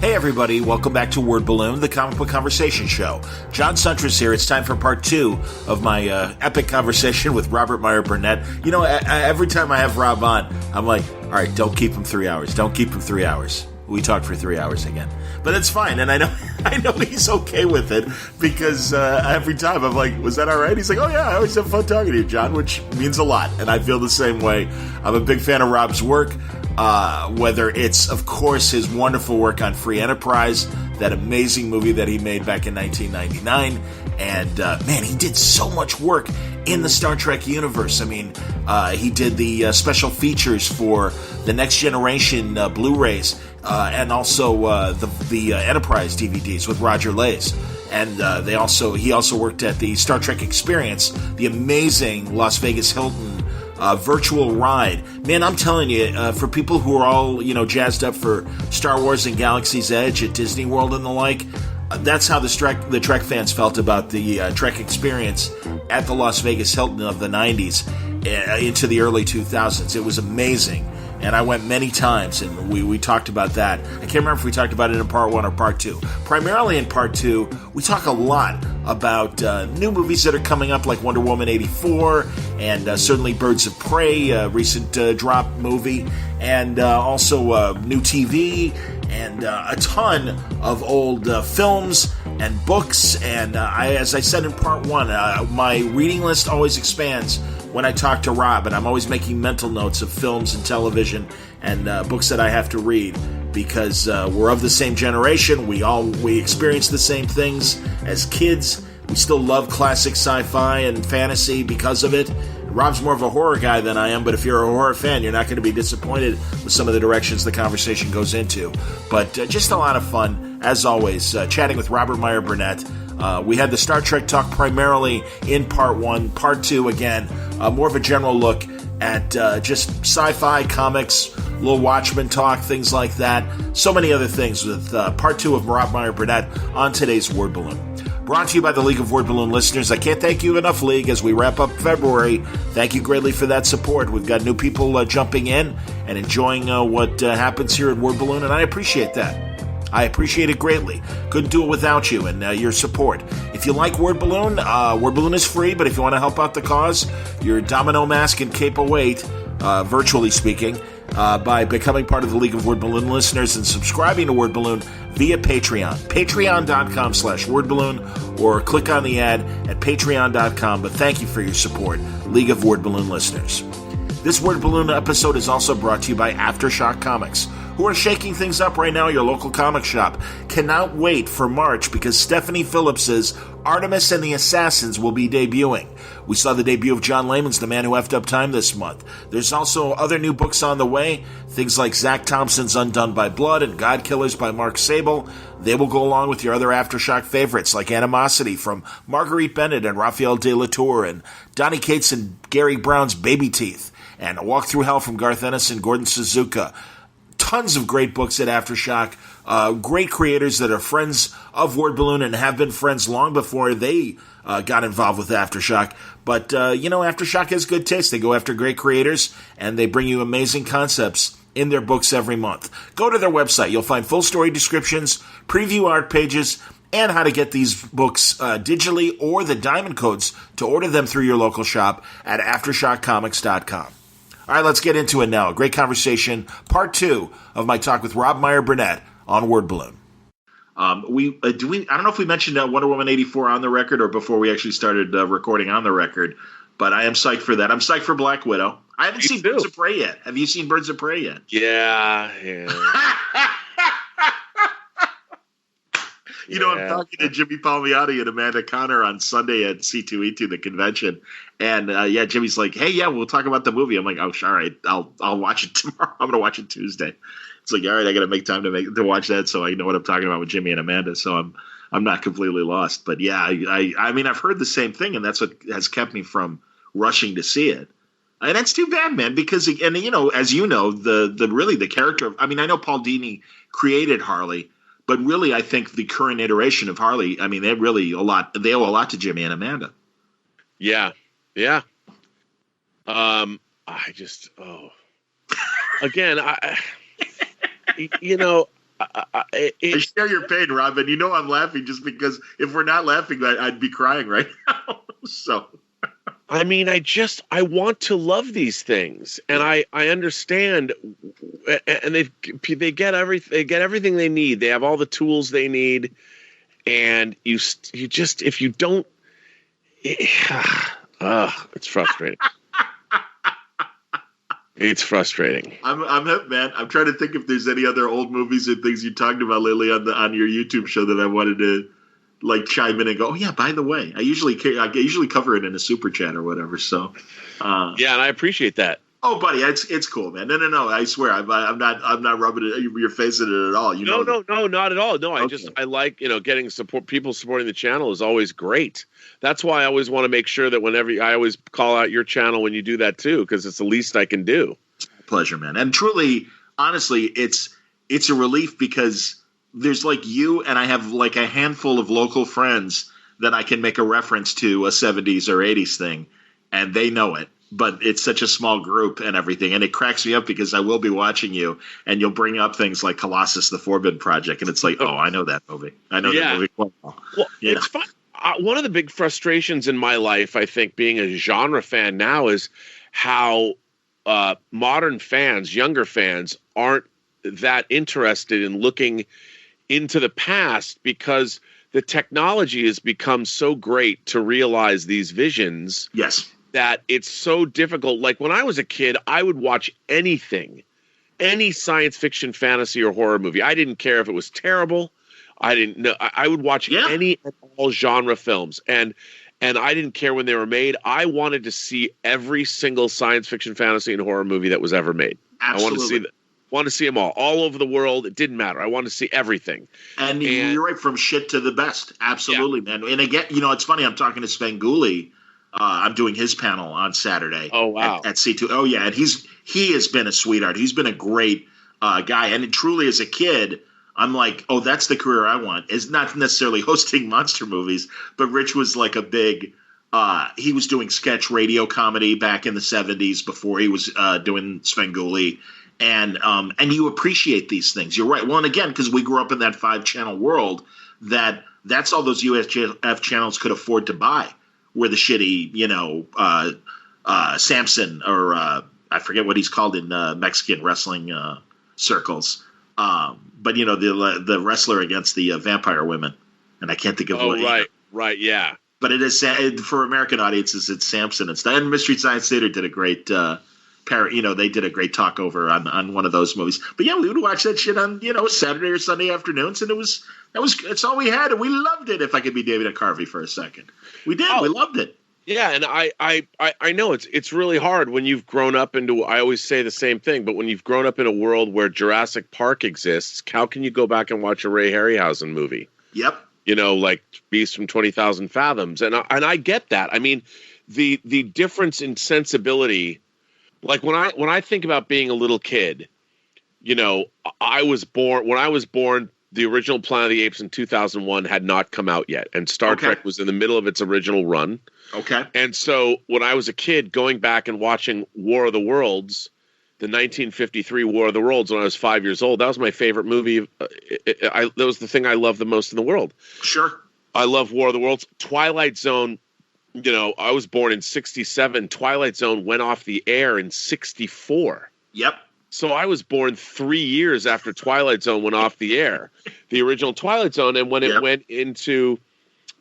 Hey everybody, welcome back to Word Balloon, the comic book conversation show. John Suntress here. It's time for part 2 of my epic conversation with Robert Meyer Burnett. You know, every time I have Rob on, I'm like, all right, don't keep him 3 hours. Don't keep him 3 hours. We talked for 3 hours again. But it's fine, and I know he's okay with it, because every time I'm like, was that all right? He's like, oh yeah, I always have fun talking to you, John, which means a lot, and I feel the same way. I'm a big fan of Rob's work, whether it's, of course, his wonderful work on Free Enterprise, that amazing movie that he made back in 1999, and man, he did so much work in the Star Trek universe. I mean, he did the special features for the Next Generation Blu-rays, and also the Enterprise DVDs with Roger Lays. And he also worked at the Star Trek Experience, the amazing Las Vegas Hilton virtual ride. Man, I'm telling you, for people who are all, jazzed up for Star Wars and Galaxy's Edge at Disney World and the like, that's how the Trek fans felt about the Trek Experience at the Las Vegas Hilton of the 90s into the early 2000s. It was amazing. And I went many times, and we talked about that. I can't remember if we talked about it in part 1 or part 2. Primarily in part 2, we talk a lot about new movies that are coming up, like Wonder Woman 84, and certainly Birds of Prey, recent drop movie, and also new TV, and a ton of old films and books. And as I said in part 1, my reading list always expands when I talk to Rob, and I'm always making mental notes of films and television and books that I have to read, because we're of the same generation. We experience the same things as kids. We still love classic sci-fi and fantasy because of it. Rob's more of a horror guy than I am, but if you're a horror fan, you're not going to be disappointed with some of the directions the conversation goes into. But just a lot of fun, as always, chatting with Robert Meyer Burnett. We had the Star Trek talk primarily in part 1. Part 2, again, more of a general look at just sci-fi, comics, little Watchmen talk, things like that. So many other things with part 2 of Rob Meyer Burnett on today's Word Balloon. Brought to you by the League of Word Balloon listeners. I can't thank you enough, League, as we wrap up February. Thank you greatly for that support. We've got new people jumping in and enjoying what happens here at Word Balloon, and I appreciate that. I appreciate it greatly. Couldn't do it without you and your support. If you like Word Balloon is free, but if you want to help out the cause, your domino mask and cape await, virtually speaking, by becoming part of the League of Word Balloon listeners and subscribing to Word Balloon via Patreon. Patreon.com/wordballoon, or click on the ad at patreon.com. But thank you for your support, League of Word Balloon listeners. This Word Balloon episode is also brought to you by Aftershock Comics, who are shaking things up right now at your local comic shop. Cannot wait for March, because Stephanie Phillips's Artemis and the Assassins will be debuting. We saw the debut of John Layman's The Man Who Effed Up Time this month. There's also other new books on the way, things like Zach Thompson's Undone by Blood and God Killers by Mark Sable. They will go along with your other Aftershock favorites, like Animosity from Marguerite Bennett and Raphael De La Tour, and Donny Cates and Gary Brown's Baby Teeth, and A Walk Through Hell from Garth Ennis and Gordon Suzuka. Tons of great books at Aftershock. Great creators that are friends of Word Balloon and have been friends long before they got involved with Aftershock. But, Aftershock has good taste. They go after great creators, and they bring you amazing concepts in their books every month. Go to their website. You'll find full story descriptions, preview art pages, and how to get these books digitally, or the diamond codes to order them through your local shop at AftershockComics.com. All right, let's get into it now. A great conversation, part 2 of my talk with Rob Meyer Burnett on Word Balloon. I don't know if we mentioned Wonder Woman 84 on the record or before we actually started recording on the record, but I am psyched for that. I'm psyched for Black Widow. I haven't seen Birds of Prey yet. Have you seen Birds of Prey yet? Yeah. I'm talking to Jimmy Palmiotti and Amanda Connor on Sunday at C2E2, the convention. And, Jimmy's like, hey, we'll talk about the movie. I'm like, oh, all right, I'll watch it tomorrow. I'm going to watch it Tuesday. It's like, all right, I got to make time to watch that so I know what I'm talking about with Jimmy and Amanda. So I'm not completely lost. But, yeah, I mean, I've heard the same thing, and that's what has kept me from rushing to see it. And that's too bad, man, because, as you know, the character of, I mean, I know Paul Dini created Harley, but really, I think the current iteration of Harley, I mean, they owe a lot to Jimmy and Amanda. Yeah. Again, I share your pain, Rob, and you know I'm laughing just because if we're not laughing, I'd be crying right now. So, I mean, I want to love these things, and I understand, and they get everything they need. They have all the tools they need, and you just if you don't, it's frustrating. It's frustrating. I'm hip, man. I'm trying to think if there's any other old movies and things you talked about lately on your YouTube show that I wanted to like chime in and go, oh yeah, by the way, I usually cover it in a super chat or whatever. So yeah, and I appreciate that. Oh, buddy, it's cool, man. No. I swear, I'm not rubbing your face in it at all. No, not at all. No, okay. I like getting support. People supporting the channel is always great. That's why I always want to make sure that I always call out your channel when you do that too, because it's the least I can do. Pleasure, man. And truly, honestly, it's a relief because there's like you and I have like a handful of local friends that I can make a reference to a 70s or 80s thing, and they know it. But it's such a small group and everything. And it cracks me up because I will be watching you and you'll bring up things like Colossus, the Forbidden Project. And it's like, oh, I know that movie. I know that movie quite well. Well, it's fun. One of the big frustrations in my life, I think, being a genre fan now is how modern fans, younger fans, aren't that interested in looking into the past because the technology has become so great to realize these visions. Yes. That it's so difficult. Like when I was a kid, I would watch anything, any science fiction, fantasy, or horror movie. I didn't care if it was terrible. I didn't know. I would watch any and all genre films, and I didn't care when they were made. I wanted to see every single science fiction, fantasy, and horror movie that was ever made. Absolutely. I wanted to see them all over the world. It didn't matter. I wanted to see everything. And you're right, from shit to the best. Absolutely, man. And again, it's funny. I'm talking to Svengoolie. I'm doing his panel on Saturday. Oh wow! At C2. Oh yeah, and he has been a sweetheart. He's been a great guy, and truly as a kid, I'm like, oh, that's the career I want. Is not necessarily hosting monster movies, but Rich was like a big. He was doing sketch radio comedy back in the '70s before he was doing Svengoolie, and you appreciate these things. You're right. Well, and again, because we grew up in that 5-channel world, that's all those UHF channels could afford to buy. Were the shitty, Samson or I forget what he's called in Mexican wrestling circles. But the wrestler against the vampire women, and I can't think of what. Right, yeah. But it is for American audiences. It's Samson and stuff. And Mystery Science Theater did a great they did a great talk over on one of those movies. But yeah, we would watch that shit on Saturday or Sunday afternoons, and it's all we had, and we loved it. If I could be David and Carvey for a second, we did. We loved it. Yeah, and I know it's really hard when you've grown up into. I always say the same thing, but when you've grown up in a world where Jurassic Park exists, how can you go back and watch a Ray Harryhausen movie? Yep. Like Beast from 20,000 Fathoms, and I get that. I mean, the difference in sensibility. Like when I think about being a little kid, I was born. The original Planet of the Apes in 2001 had not come out yet, and Star Trek was in the middle of its original run. Okay. And so when I was a kid, going back and watching War of the Worlds, the 1953 War of the Worlds, when I was 5 years old, that was my favorite movie. That was the thing I loved the most in the world. Sure. I love War of the Worlds. Twilight Zone. I was born in 1967. Twilight Zone went off the air in 1964. Yep. So I was born 3 years after Twilight Zone went off the air, the original Twilight Zone, and when it went into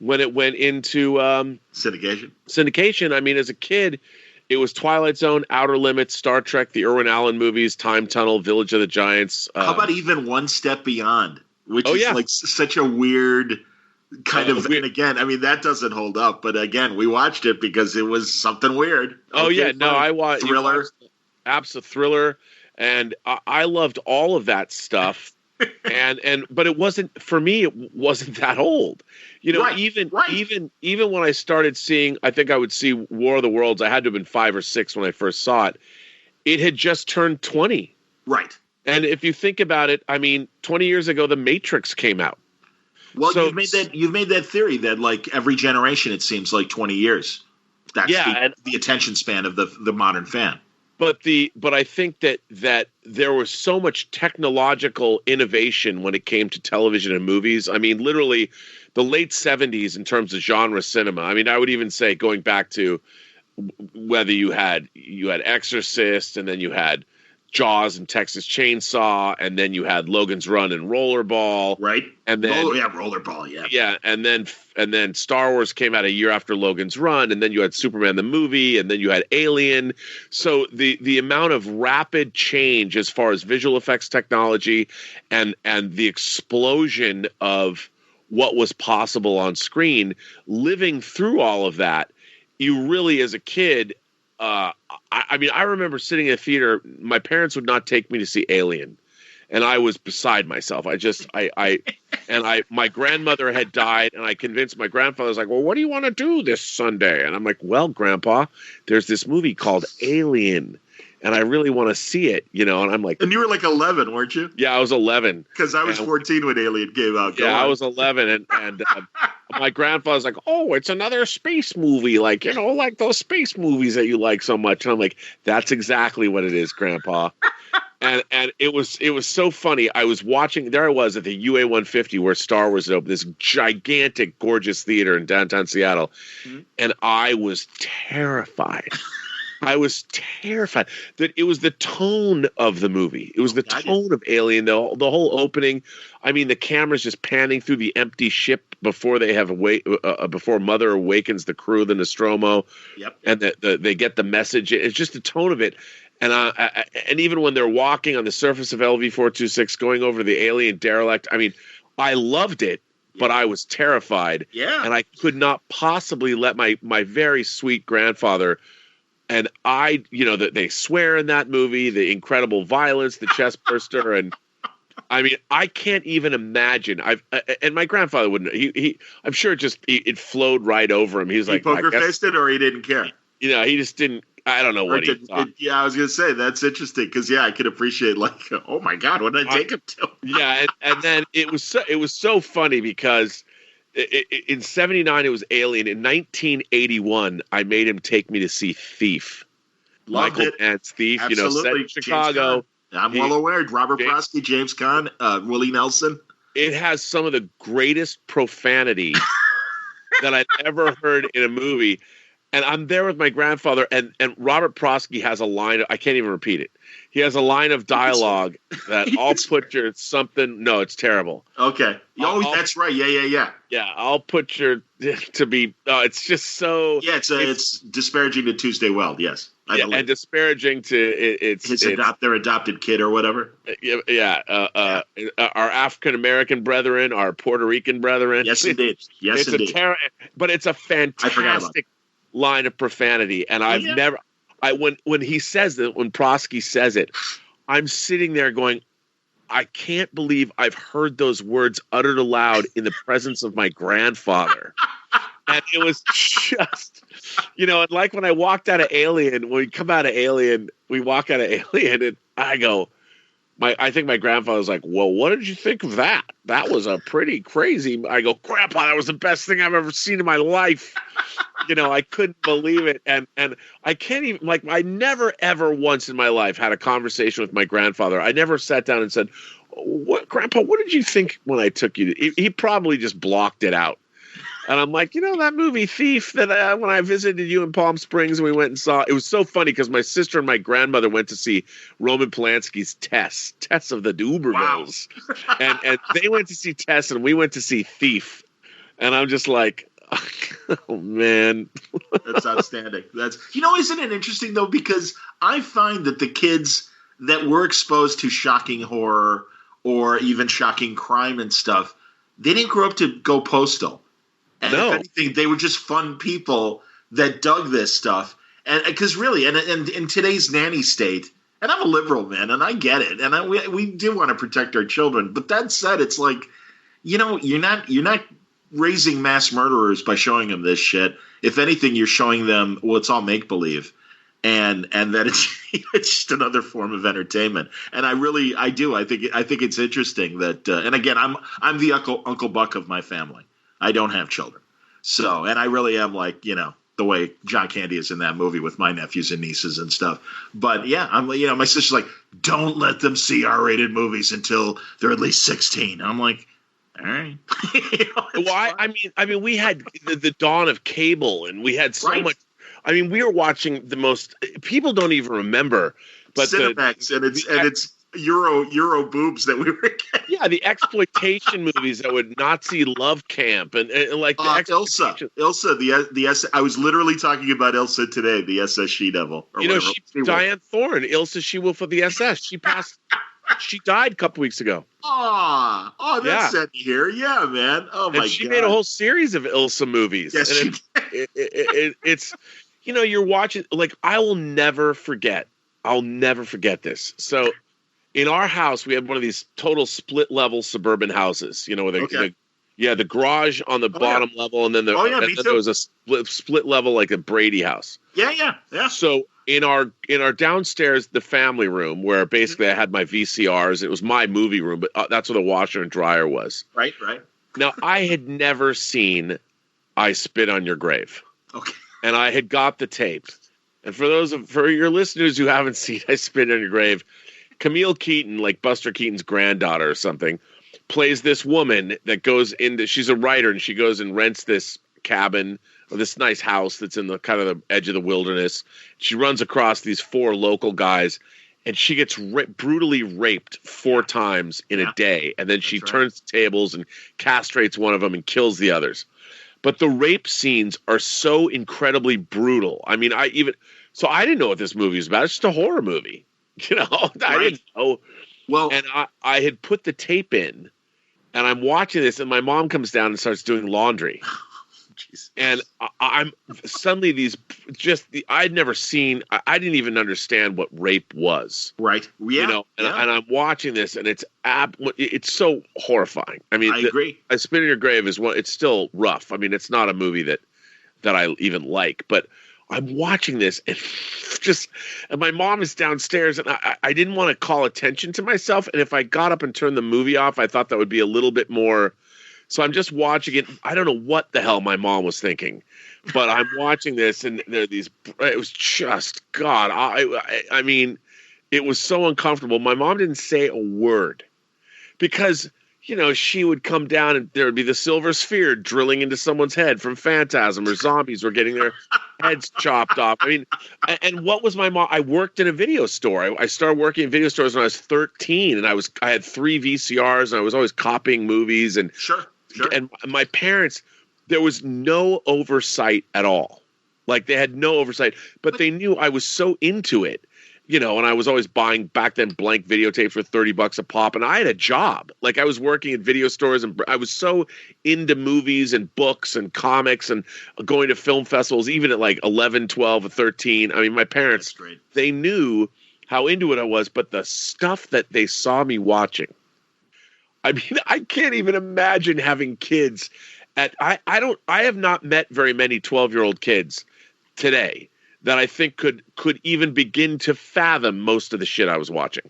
syndication. I mean, as a kid, it was Twilight Zone, Outer Limits, Star Trek, the Irwin Allen movies, Time Tunnel, Village of the Giants. How about even One Step Beyond, which is like such a weird kind of. And again, I mean, that doesn't hold up, but again, we watched it because it was something weird. I watched Thriller, absolute Thriller. And I loved all of that stuff, but it wasn't for me. It wasn't that old, Even when I started seeing, I think I would see War of the Worlds. I had to have been 5 or 6 when I first saw it. It had just turned 20, right? And if you think about it, I mean, 20 years ago, The Matrix came out. Well, you've made that theory that like every generation, it seems like 20 years. That's the attention span of the modern fan. but I think that there was so much technological innovation when it came to television and movies. I mean, literally the late 70s in terms of genre cinema. I mean, I would even say going back to whether you had Exorcist, and then you had Jaws and Texas Chainsaw, and then you had Logan's Run and Rollerball, right? And then Rollerball, yeah, and then Star Wars came out a year after Logan's Run, and then you had Superman the movie, and then you had Alien. So the amount of rapid change as far as visual effects technology and the explosion of what was possible on screen, living through all of that, you really, as a kid, I mean, I remember sitting in a theater. My parents would not take me to see Alien, and I was beside myself. My grandmother had died, and I convinced my grandfather. I was like, "Well, what do you want to do this Sunday?" And I'm like, "Well, Grandpa, there's this movie called Alien, and I really want to see it, you know." And I'm like, and you were like 11, weren't you? Yeah, I was 11. Because I was 14 when Alien came out. Yeah, I was 11, and my grandfather's like, "Oh, it's another space movie, like, you know, like those space movies that you like so much." And I'm like, "That's exactly what it is, Grandpa." And it was so funny. I was watching. There I was at the UA 150 where Star Wars opened, this gigantic, gorgeous theater in downtown Seattle, and I was terrified. I was terrified that it was the tone of the movie. It was the tone of Alien, the whole opening. I mean, the camera's just panning through the empty ship before they have before Mother awakens the crew of the Nostromo. Yep. And they get the message. It's just the tone of it. And and even when they're walking on the surface of LV-426, going over the alien derelict, I mean, I loved it, but I was terrified. Yeah. And I could not possibly let my very sweet grandfather. And they swear in that movie, the incredible violence, the chest burster, and I mean, I can't even imagine. And my grandfather wouldn't. I'm sure it flowed right over him. He's like, poker faced it, or he didn't care. You know, he just didn't. I don't know what he thought. Yeah, I was gonna say that's interesting because I could appreciate oh my God, what did I take him to? Yeah, and then it was so funny because. In 79, it was Alien. In 1981, I made him take me to see Thief. Loved Michael it. Mann's Thief. Absolutely. Set in Chicago. I'm well aware. Robert Prosky, James Caan, Willie Nelson. It has some of the greatest profanity that I've ever heard in a movie. And I'm there with my grandfather, and Robert Prosky has a line. I can't even repeat it. He has a line of dialogue that I'll put your something. No, it's terrible. Okay. That's right. Yeah. Yeah, I'll put your to be. It's just so. Yeah, it's disparaging to Tuesday Weld. Yes, and disparaging to their adopted kid or whatever. Yeah. Our African American brethren, our Puerto Rican brethren. Yes, indeed. Yes, indeed. But it's a fantastic line of profanity, and I've never. When he says that, when Prosky says it, I'm sitting there going, I can't believe I've heard those words uttered aloud in the presence of my grandfather. And it was just, and like when I walked out of Alien, when we come out of Alien, we walk out of Alien, and I go, I think my grandfather was like, well, what did you think of that? That was a pretty crazy. I go, Grandpa, that was the best thing I've ever seen in my life. I couldn't believe it. And I can't even, I never, ever once in my life had a conversation with my grandfather. I never sat down and said, Grandpa, what did you think when I took you to, he probably just blocked it out. And I'm like, that movie Thief that when I visited you in Palm Springs and we went and saw, it was so funny because my sister and my grandmother went to see Roman Polanski's Tess of the Ubervilles. Wow. and they went to see Tess and we went to see Thief. And I'm just like, oh, man. That's outstanding. Isn't it interesting, though? Because I find that the kids that were exposed to shocking horror or even shocking crime and stuff, they didn't grow up to go postal. And if anything, they were just fun people that dug this stuff. And because really, and in today's nanny state, and I'm a liberal, man, and I get it. And we do want to protect our children. But that said, it's like, you're not raising mass murderers by showing them this shit. If anything, you're showing them, well, it's all make-believe. And that it's just another form of entertainment. And I do. I think it's interesting that, and again, I'm the Uncle Buck of my family. I don't have children. So, and I really am like, the way John Candy is in that movie with my nephews and nieces and stuff. But yeah, my sister's like, don't let them see R-rated movies until they're at least 16. I'm like, all right. Well, I mean, we had the dawn of cable, and we had so much. I mean, we were watching the most. People don't even remember, but Cinemax, and it's Euro boobs that we were getting. Yeah, the exploitation movies that would Nazi love camp and like the Ilsa, the SS. I was literally talking about Ilsa today, the SS She-Devil. Diane Thorne, Ilsa She-Wolf of the SS. She passed. She died a couple weeks ago. That's sad to hear. Yeah, man. Oh my god. And she made a whole series of Ilsa movies. Yes, and it's you're watching. Like, I'll never forget this. So, in our house, we had one of these total split level suburban houses. You know, where the garage on the bottom level, and then there was a split level like a Brady house. Yeah. So in our downstairs, the family room, where basically I had my VCRs. It was my movie room, but that's where the washer and dryer was. Right. Now, I had never seen I Spit on Your Grave. Okay. And I had got the tape. And for your listeners who haven't seen I Spit on Your Grave, Camille Keaton, like Buster Keaton's granddaughter or something, plays this woman that goes into. She's a writer, and she goes and rents this cabin or this nice house that's in the kind of the edge of the wilderness. She runs across these 4 local guys, and she gets brutally raped 4 times in a day, and then she turns the tables and castrates one of them and kills the others. But the rape scenes are so incredibly brutal. I mean, I didn't know what this movie was about. It's just a horror movie. I didn't know. Well, and I had put the tape in, and I'm watching this, and my mom comes down and starts doing laundry. Jeez. And I'm suddenly I'd never seen. I didn't even understand what rape was. Right. Yeah. And I'm watching this, and it's so horrifying. I mean, I agree. I Spit in Your Grave is one. It's still rough. I mean, it's not a movie that I even like, but I'm watching this and my mom is downstairs, and I didn't want to call attention to myself. And if I got up and turned the movie off, I thought that would be a little bit more. So I'm just watching it. I don't know what the hell my mom was thinking, but I'm watching this, and there are these. It was just God. I mean, it was so uncomfortable. My mom didn't say a word because she would come down, and there would be the silver sphere drilling into someone's head from Phantasm, or zombies were getting their heads chopped off. I mean, and what was my mom? I worked in a video store. I started working in video stores when I was 13, and I had 3 VCRs, and I was always copying movies. And Sure. And my parents, there was no oversight at all. Like, they had no oversight, but they knew I was so into it. And I was always buying back then blank videotapes for $30 a pop. And I had a job. Like, I was working at video stores, and I was so into movies and books and comics and going to film festivals, even at like 11, 12, or 13. I mean, my parents, they knew how into it I was, but the stuff that they saw me watching, I mean, I can't even imagine having kids I have not met very many 12-year-old kids today that I think could even begin to fathom most of the shit I was watching.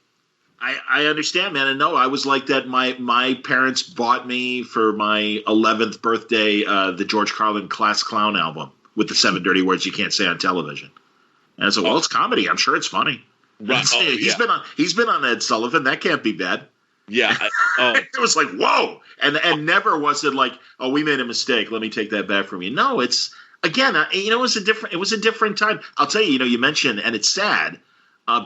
I understand, man. And no, I was like that. My parents bought me for my 11th birthday the George Carlin Class Clown album with the 7 dirty words you can't say on television. And I said, well, it's comedy. I'm sure it's funny. Right. He's been on Ed Sullivan. That can't be bad. Yeah. It was like, whoa. And never was it like, oh, we made a mistake. Let me take that back from you. No, it's, again, it was a different time. I'll tell you, you mentioned, and it's sad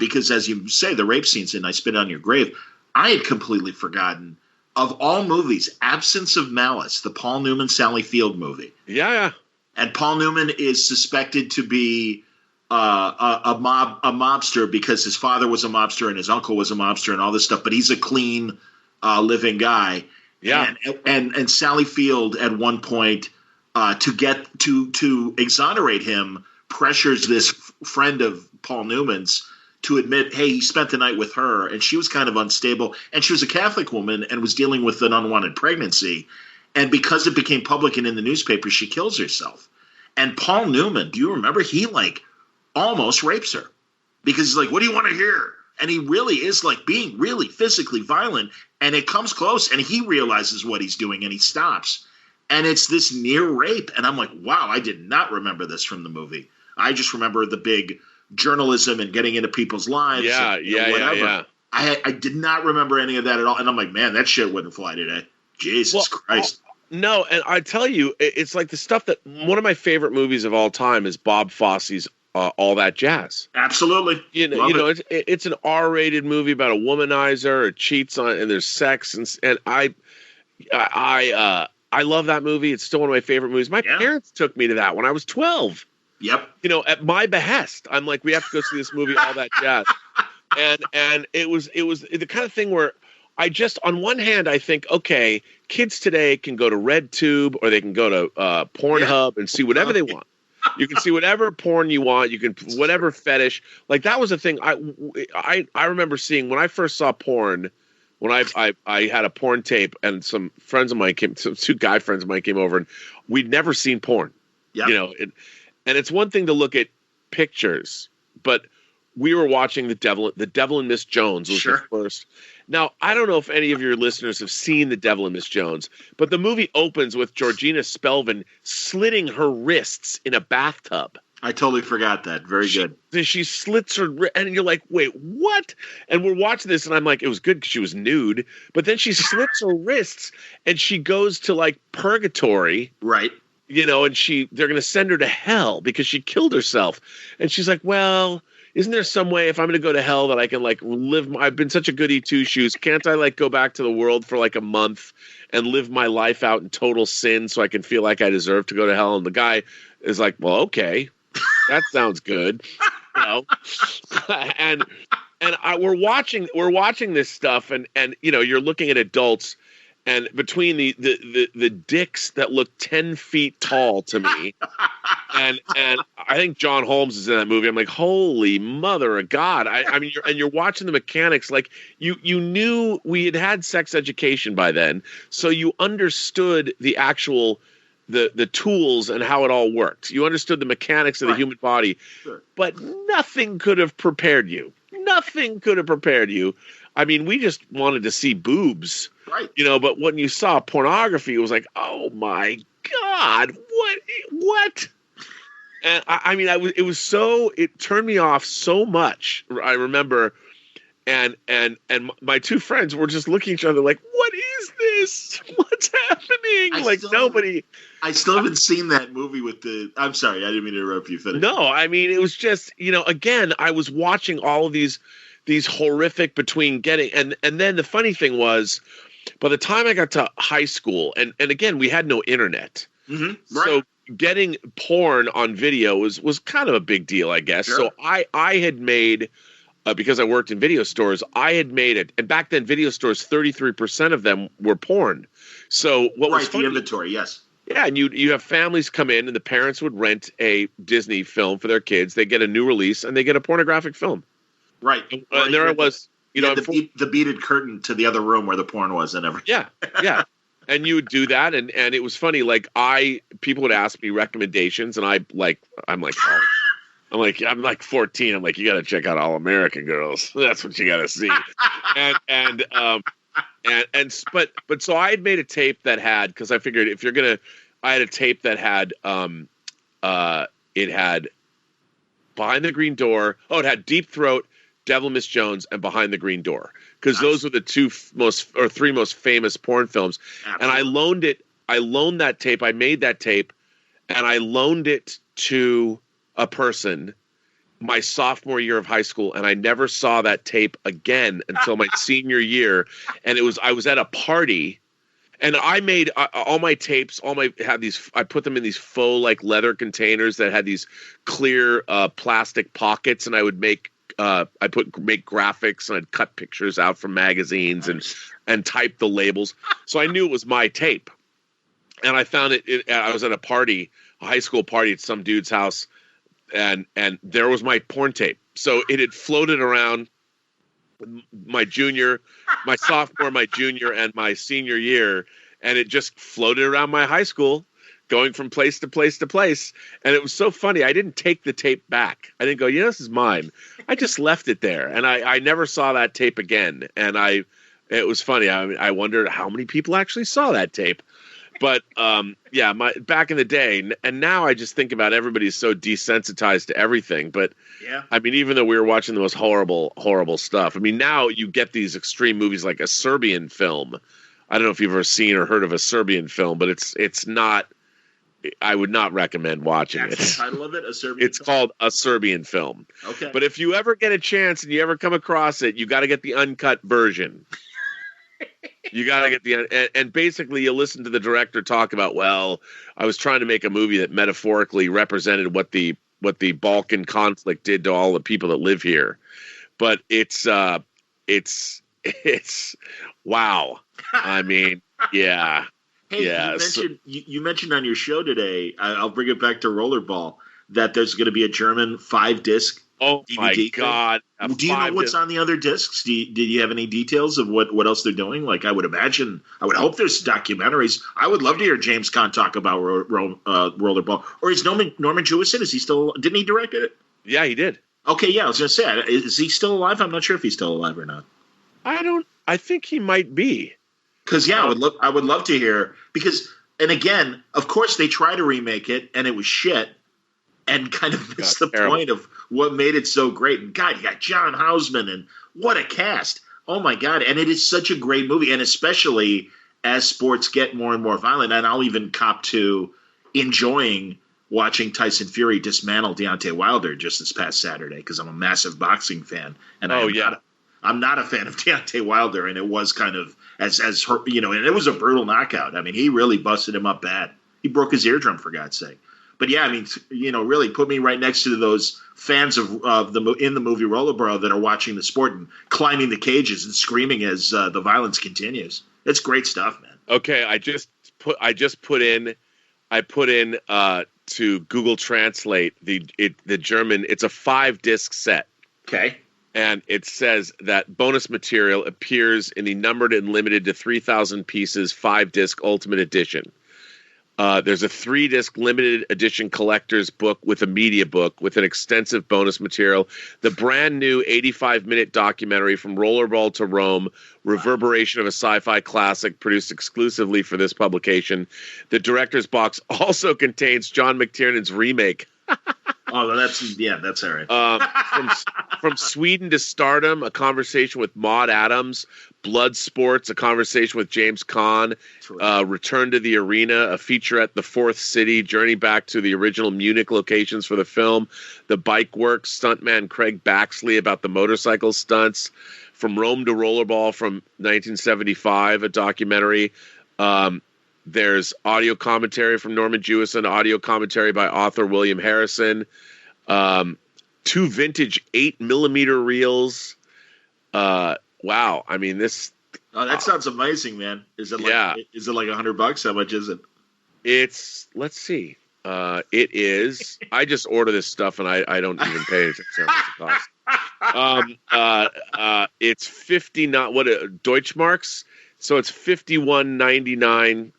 because as you say, the rape scenes in I Spit on Your Grave, I had completely forgotten, of all movies, Absence of Malice, the Paul Newman, Sally Field movie. Yeah. And Paul Newman is suspected to be a mobster because his father was a mobster and his uncle was a mobster and all this stuff, but he's a clean living guy. Yeah. And Sally Field at one point to exonerate him pressures this friend of Paul Newman's to admit, hey, he spent the night with her, and she was kind of unstable, and she was a Catholic woman and was dealing with an unwanted pregnancy, and because it became public and in the newspaper, she kills herself. And Paul Newman, do you remember, he almost rapes her because he's like, what do you want to hear? And he really is like being really physically violent, and it comes close, and he realizes what he's doing, and he stops. and it's this near rape, and I'm like, wow, I did not remember this from the movie. I just remember the big journalism and getting into people's lives. Yeah, and, whatever. Yeah. I did not remember any of that at all, and I'm like, man, that shit wouldn't fly today. Jesus Christ. No, and I tell you, it's like the stuff that one of my favorite movies of all time is Bob Fosse's All That Jazz. Absolutely. It's an R-rated movie about a womanizer who cheats on, and there's sex, and I love that movie. It's still one of my favorite movies. My parents took me to that when I was 12. Yep. At my behest, I'm like, we have to go see this movie, All That Jazz, and it was the kind of thing where I just, on one hand, I think, okay, kids today can go to RedTube or they can go to Pornhub and see whatever they want. You can see whatever porn you want. You can whatever fetish. Like that was a thing I remember seeing when I first saw porn. When I had a porn tape and some friends of mine two guy friends of mine came over and we'd never seen porn. Yep. And it's one thing to look at pictures, but we were watching The Devil and Miss Jones was the first. Now, I don't know if any of your listeners have seen The Devil and Miss Jones, but the movie opens with Georgina Spelvin slitting her wrists in a bathtub. I totally forgot that. Very good. She slits her wrist, and you're like, wait, what? And we're watching this, and I'm like, it was good because she was nude, but then she slits her wrists, and she goes to, like, purgatory. Right. And they're going to send her to hell because she killed herself. And she's like, well, isn't there some way if I'm going to go to hell that I can like live I've been such a goody two shoes. Can't I like go back to the world for like a month and live my life out in total sin so I can feel like I deserve to go to hell? And the guy is like, well, okay, that sounds good. And we're watching this stuff and you're looking at adults. And between the dicks that look 10 feet tall to me, and I think John Holmes is in that movie. I'm like, holy mother of God! I mean, you're watching the mechanics. Like you knew we had sex education by then, so you understood the actual the tools and how it all worked. You understood the mechanics of the human body, but nothing could have prepared you. Nothing could have prepared you. I mean, we just wanted to see boobs, right? But when you saw pornography, it was like, oh my God, what? And it turned me off so much. I remember, and my two friends were just looking at each other like, what is this? What's happening? Nobody. I still haven't seen that movie with I'm sorry, I didn't mean to interrupt you. Finish. No, I mean, it was just, again, I was watching all of these horrific between getting and then the funny thing was by the time I got to high school and again we had no internet, right. So getting porn on video was kind of a big deal, I guess. Sure. So I had made because I worked in video stores, I had made it, and back then video stores 33% of them were porn. So what was funny, the inventory, yes. Yeah, and you have families come in and the parents would rent a Disney film for their kids. They get a new release and they get a pornographic film. Right. And there it was, the beaded curtain to the other room where the porn was and everything. Yeah. And you would do that. And it was funny. Like people would ask me recommendations and I'm like 14. I'm like, you got to check out All American Girls. That's what you got to see. But so I had made a tape that had, cause I figured I had a tape that had, it had Behind the Green Door. Oh, it had Deep Throat, Devil Miss Jones, and Behind the Green Door, because those were the three most famous porn films. Absolutely. And I loaned that tape. I made that tape, and I loaned it to a person my sophomore year of high school, and I never saw that tape again until my senior year. And I was at a party, and I made all my tapes. I put them in these faux like leather containers that had these clear plastic pockets, and I would make graphics, and I'd cut pictures out from magazines and type the labels. So I knew it was my tape, and I found it. I was at a party, a high school party at some dude's house, and there was my porn tape. So it had floated around my sophomore, my junior, and my senior year, and it just floated around my high school, going from place to place to place. And it was so funny. I didn't take the tape back. I didn't go, this is mine. I just left it there, and I never saw that tape again. And it was funny. I wondered how many people actually saw that tape. But yeah, my back in the day, and now I just think about everybody's so desensitized to everything. But Yeah. I mean, even though we were watching the most horrible stuff, I mean, now you get these extreme movies like a Serbian film. I don't know if you've ever seen or heard of a Serbian film, but it's not. I would not recommend watching it. That's the title of it, a Serbian It's film? called A Serbian Film. Okay. But if you ever get a chance and you ever come across it, you got to get the uncut version. You got to get and basically you listen to the director talk about, well, I was trying to make a movie that metaphorically represented what the Balkan conflict did to all the people that live here. But it's wow. I mean, yeah. Hey, yeah. You mentioned on your show today, I'll bring it back to Rollerball, that there's going to be a German 5-disc Oh DVD my thing. God! Do you know what's on the other discs? Did you have any details of what else they're doing? Like, I would hope there's documentaries. I would love to hear James Caan talk about Rollerball. Or is Norman Jewison? Is he still? Didn't he direct it? Yeah, he did. Okay, yeah, I was going to say, is he still alive? I'm not sure if he's still alive or not. I think he might be. Because I would love to hear, because, and again, of course they try to remake it and it was shit. And kind of missed the point of what made it so great. And God, you got John Houseman, and what a cast. Oh, my God. And it is such a great movie. And especially as sports get more and more violent. And I'll even cop to enjoying watching Tyson Fury dismantle Deontay Wilder just this past Saturday, because I'm a massive boxing fan. And I'm not a fan of Deontay Wilder. And it was kind of, as her, and it was a brutal knockout. I mean, he really busted him up bad. He broke his eardrum, for God's sake. But yeah, I mean, really put me right next to those fans in the movie Rollerball that are watching the sport and climbing the cages and screaming as the violence continues. It's great stuff, man. Okay, I put in to Google Translate the German. It's a 5-disc set. Okay. And it says that bonus material appears in the numbered and limited to 3,000 pieces 5-disc Ultimate Edition. There's a 3-disc limited edition collector's book with a media book with an extensive bonus material. The brand new 85-minute documentary From Rollerball to Rome, reverberation of a sci-fi classic produced exclusively for this publication. The director's box also contains John McTiernan's remake. Oh, that's all right. From Sweden to Stardom, a conversation with Maude Adams. Blood Sports, a conversation with James Caan. Return to the Arena, a featurette, The Fourth City, journey back to the original Munich locations for the film. The Bike Works, stuntman Craig Baxley about the motorcycle stunts. From Rome to Rollerball from 1975, a documentary. There's audio commentary from Norman Jewison, audio commentary by author William Harrison, 2 vintage 8mm reels. Wow, I mean this. Oh, that sounds amazing, man. Is it like $100? How much is it? Let's see. It is. I just order this stuff and I don't even pay attention to how much it costs. It's 50 Deutschmarks, so it's 51.99.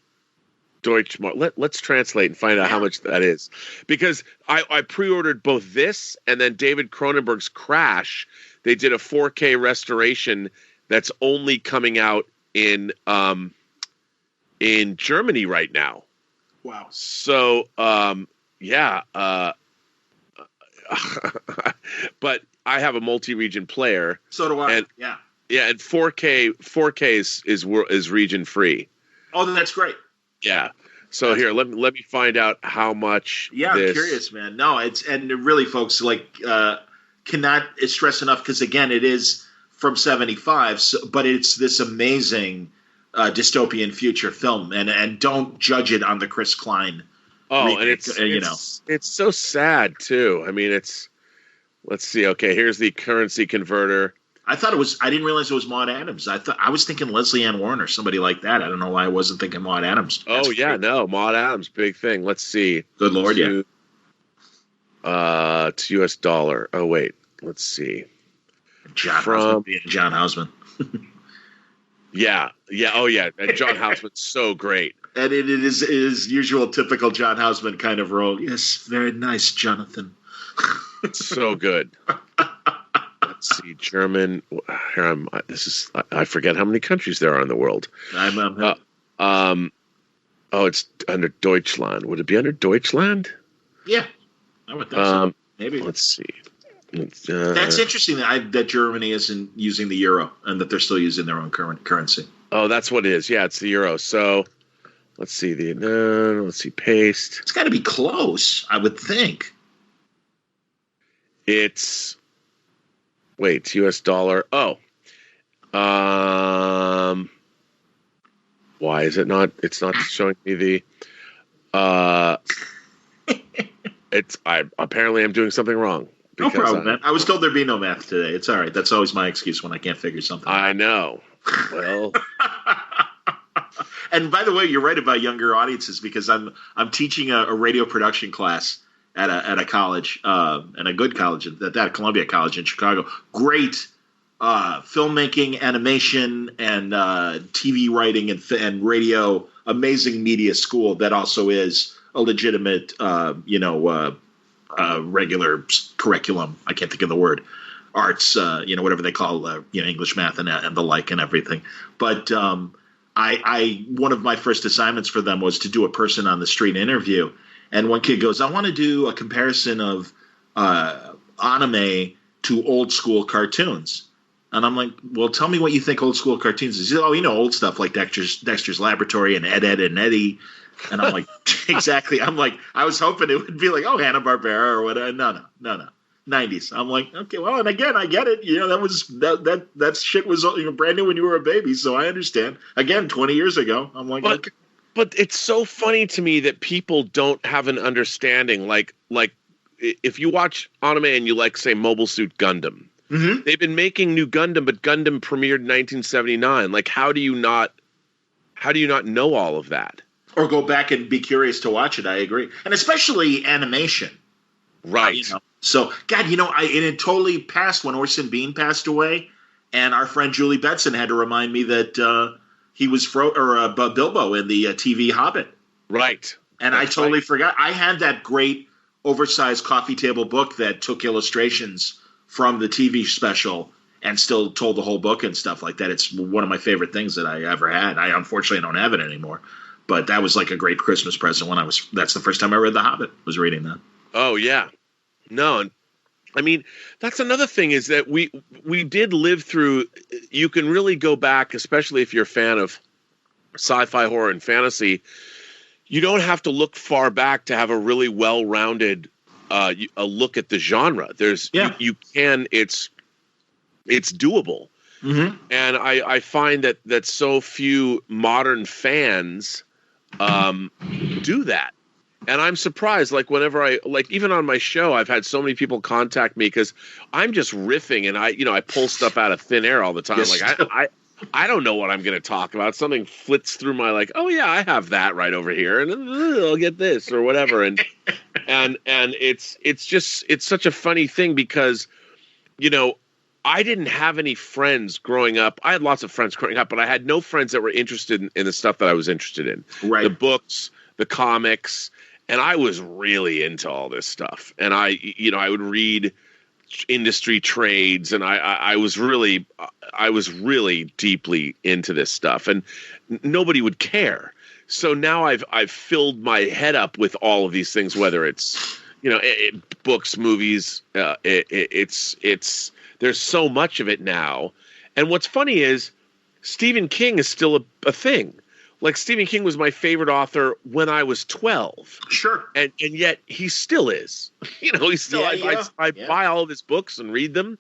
Deutschmark. Let's translate and find out how much that is, because I pre-ordered both this and then David Cronenberg's Crash. They did a 4K restoration that's only coming out in Germany right now. Wow. So yeah, but I have a multi-region player. So do I. And, yeah, and 4K is region free. Oh, that's great. Yeah. So here, let me find out how much. Yeah, I'm curious, man. No, and really, folks, cannot stress enough, because again, it is from 75, but it's this amazing dystopian future film, and don't judge it on the Chris Klein. Oh, remake, and it's so sad too. I mean, let's see. Okay, here's the currency converter. I didn't realize it was Maude Adams. I was thinking Leslie Ann Warren or somebody like that. I don't know why I wasn't thinking Maude Adams. No, Maude Adams, big thing. Let's see. Good Lord, to US dollar. Oh wait, let's see. John Houseman. Yeah. Oh yeah, and John Houseman's so great. And it is his usual typical John Houseman kind of role. Yes, very nice, Jonathan. So good. Let's see, German. Here I forget how many countries there are in the world. Oh, it's under Deutschland. Would it be under Deutschland? Yeah, I would think so. Maybe. Let's see. That's interesting that Germany isn't using the euro and that they're still using their own currency. Oh, that's what it is. Yeah, it's the euro. So let's see let's see, paste. It's got to be close, I would think. It's US dollar. Oh, why is it not? It's not showing me the. Apparently I'm doing something wrong. No problem, man. I was told there'd be no math today. It's all right. That's always my excuse when I can't figure something out. I know. Well. And by the way, you're right about younger audiences because I'm teaching a radio production class at a college, and a good college at Columbia College in Chicago. Great filmmaking, animation, and TV writing and radio. Amazing media school that also is a legitimate, regular curriculum. I can't think of the word. Arts, whatever they call, English, math, and the like, and everything. But I one of my first assignments for them was to do a person on the street interview, and one kid goes, "I want to do a comparison of anime to old school cartoons." And I'm like, "Well, tell me what you think old school cartoons is." He said, "Oh, old stuff like Dexter's Laboratory and Ed, Edd and Eddy." And I'm like, exactly. I'm like, I was hoping it would be like, Hanna-Barbera or whatever. No. 90s. I'm like, okay, well, and again, I get it. That shit was brand new when you were a baby, so I understand. Again, 20 years ago, I'm like, okay. But it's so funny to me that people don't have an understanding. Like if you watch anime and you like, say, Mobile Suit Gundam, mm-hmm. They've been making new Gundam, but Gundam premiered in 1979. Like, how do you not know all of that? Or go back and be curious to watch it. I agree. And especially animation. Right. So, God, it totally passed when Orson Bean passed away. And our friend Julie Betson had to remind me that he was Bilbo in the TV Hobbit. Right. And I totally forgot. I had that great oversized coffee table book that took illustrations from the TV special and still told the whole book and stuff like that. It's one of my favorite things that I ever had. I unfortunately don't have it anymore. But that was like a great Christmas present that's the first time I read The Hobbit, was reading that. Oh, yeah. No, I mean, that's another thing is that we did live through, you can really go back, especially if you're a fan of sci-fi, horror, and fantasy, you don't have to look far back to have a really well-rounded a look at the genre. You can, it's doable. Mm-hmm. And I find that so few modern fans do that. And I'm surprised, like whenever even on my show, I've had so many people contact me because I'm just riffing and I pull stuff out of thin air all the time. Yes. Like I don't know what I'm going to talk about. Something flits through my oh yeah, I have that right over here and I'll get this or whatever. And it's such a funny thing because, I didn't have any friends growing up. I had lots of friends growing up, but I had no friends that were interested in the stuff that I was interested in. Right. The books, the comics, and I was really into all this stuff. And I would read industry trades, and I was really deeply into this stuff, and nobody would care. So now I've filled my head up with all of these things, whether it's books, movies, there's so much of it now. And what's funny is Stephen King is still a thing. Like, Stephen King was my favorite author when I was 12. Sure. And yet he still is. He's still, I buy all of his books and read them.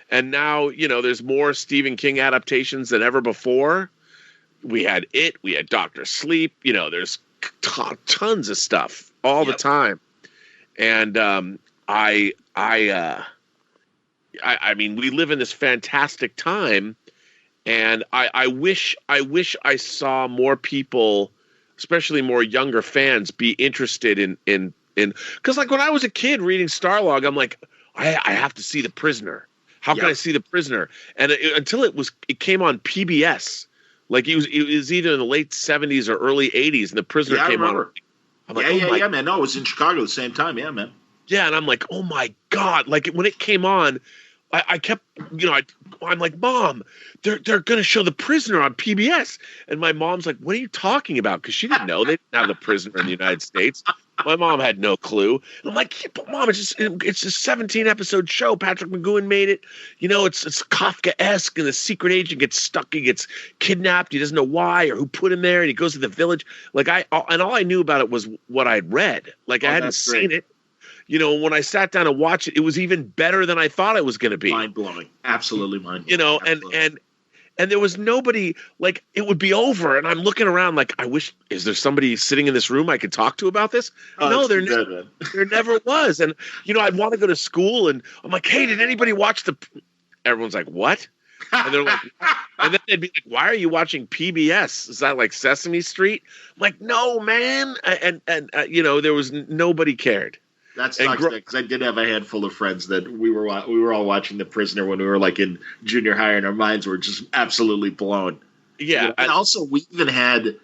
And now, there's more Stephen King adaptations than ever before. We had we had Dr. Sleep, there's tons of stuff all the time. And I mean, we live in this fantastic time, and I wish I saw more people, especially more younger fans, be interested in because like when I was a kid reading Starlog, I'm like, I have to see The Prisoner. How can I see The Prisoner? And until it came on PBS, like it was either in the late 70s or early 80s, and The Prisoner came on. I'm like, yeah, man. No, it was in Chicago at the same time. Yeah, man. Yeah, and I'm like, oh my God. Like when it came on, I kept, I'm like, Mom, they're going to show The Prisoner on PBS. And my mom's like, what are you talking about? Because she didn't know. They didn't have The Prisoner in the United States. My mom had no clue. And I'm like, yeah, but Mom, it's a 17-episode show. Patrick McGoohan made it. It's Kafka-esque, and the secret agent gets stuck. He gets kidnapped. He doesn't know why or who put him there. And he goes to the village. Like and all I knew about it was what I'd read. Like I hadn't seen it. When I sat down and watched it, it was even better than I thought it was going to be. Mind-blowing. Absolutely mind-blowing. And there was nobody, like, it would be over, and I'm looking around like, is there somebody sitting in this room I could talk to about this? No, there never was. And, I'd want to go to school, and I'm like, hey, did anybody watch everyone's like, what? And they're like, and then they'd be like, why are you watching PBS? Is that like Sesame Street? I'm like, no, man. And there was nobody cared. That sucks because I did have a handful of friends that we were all watching The Prisoner when we were like in junior high, and our minds were just absolutely blown. Yeah, and also we even had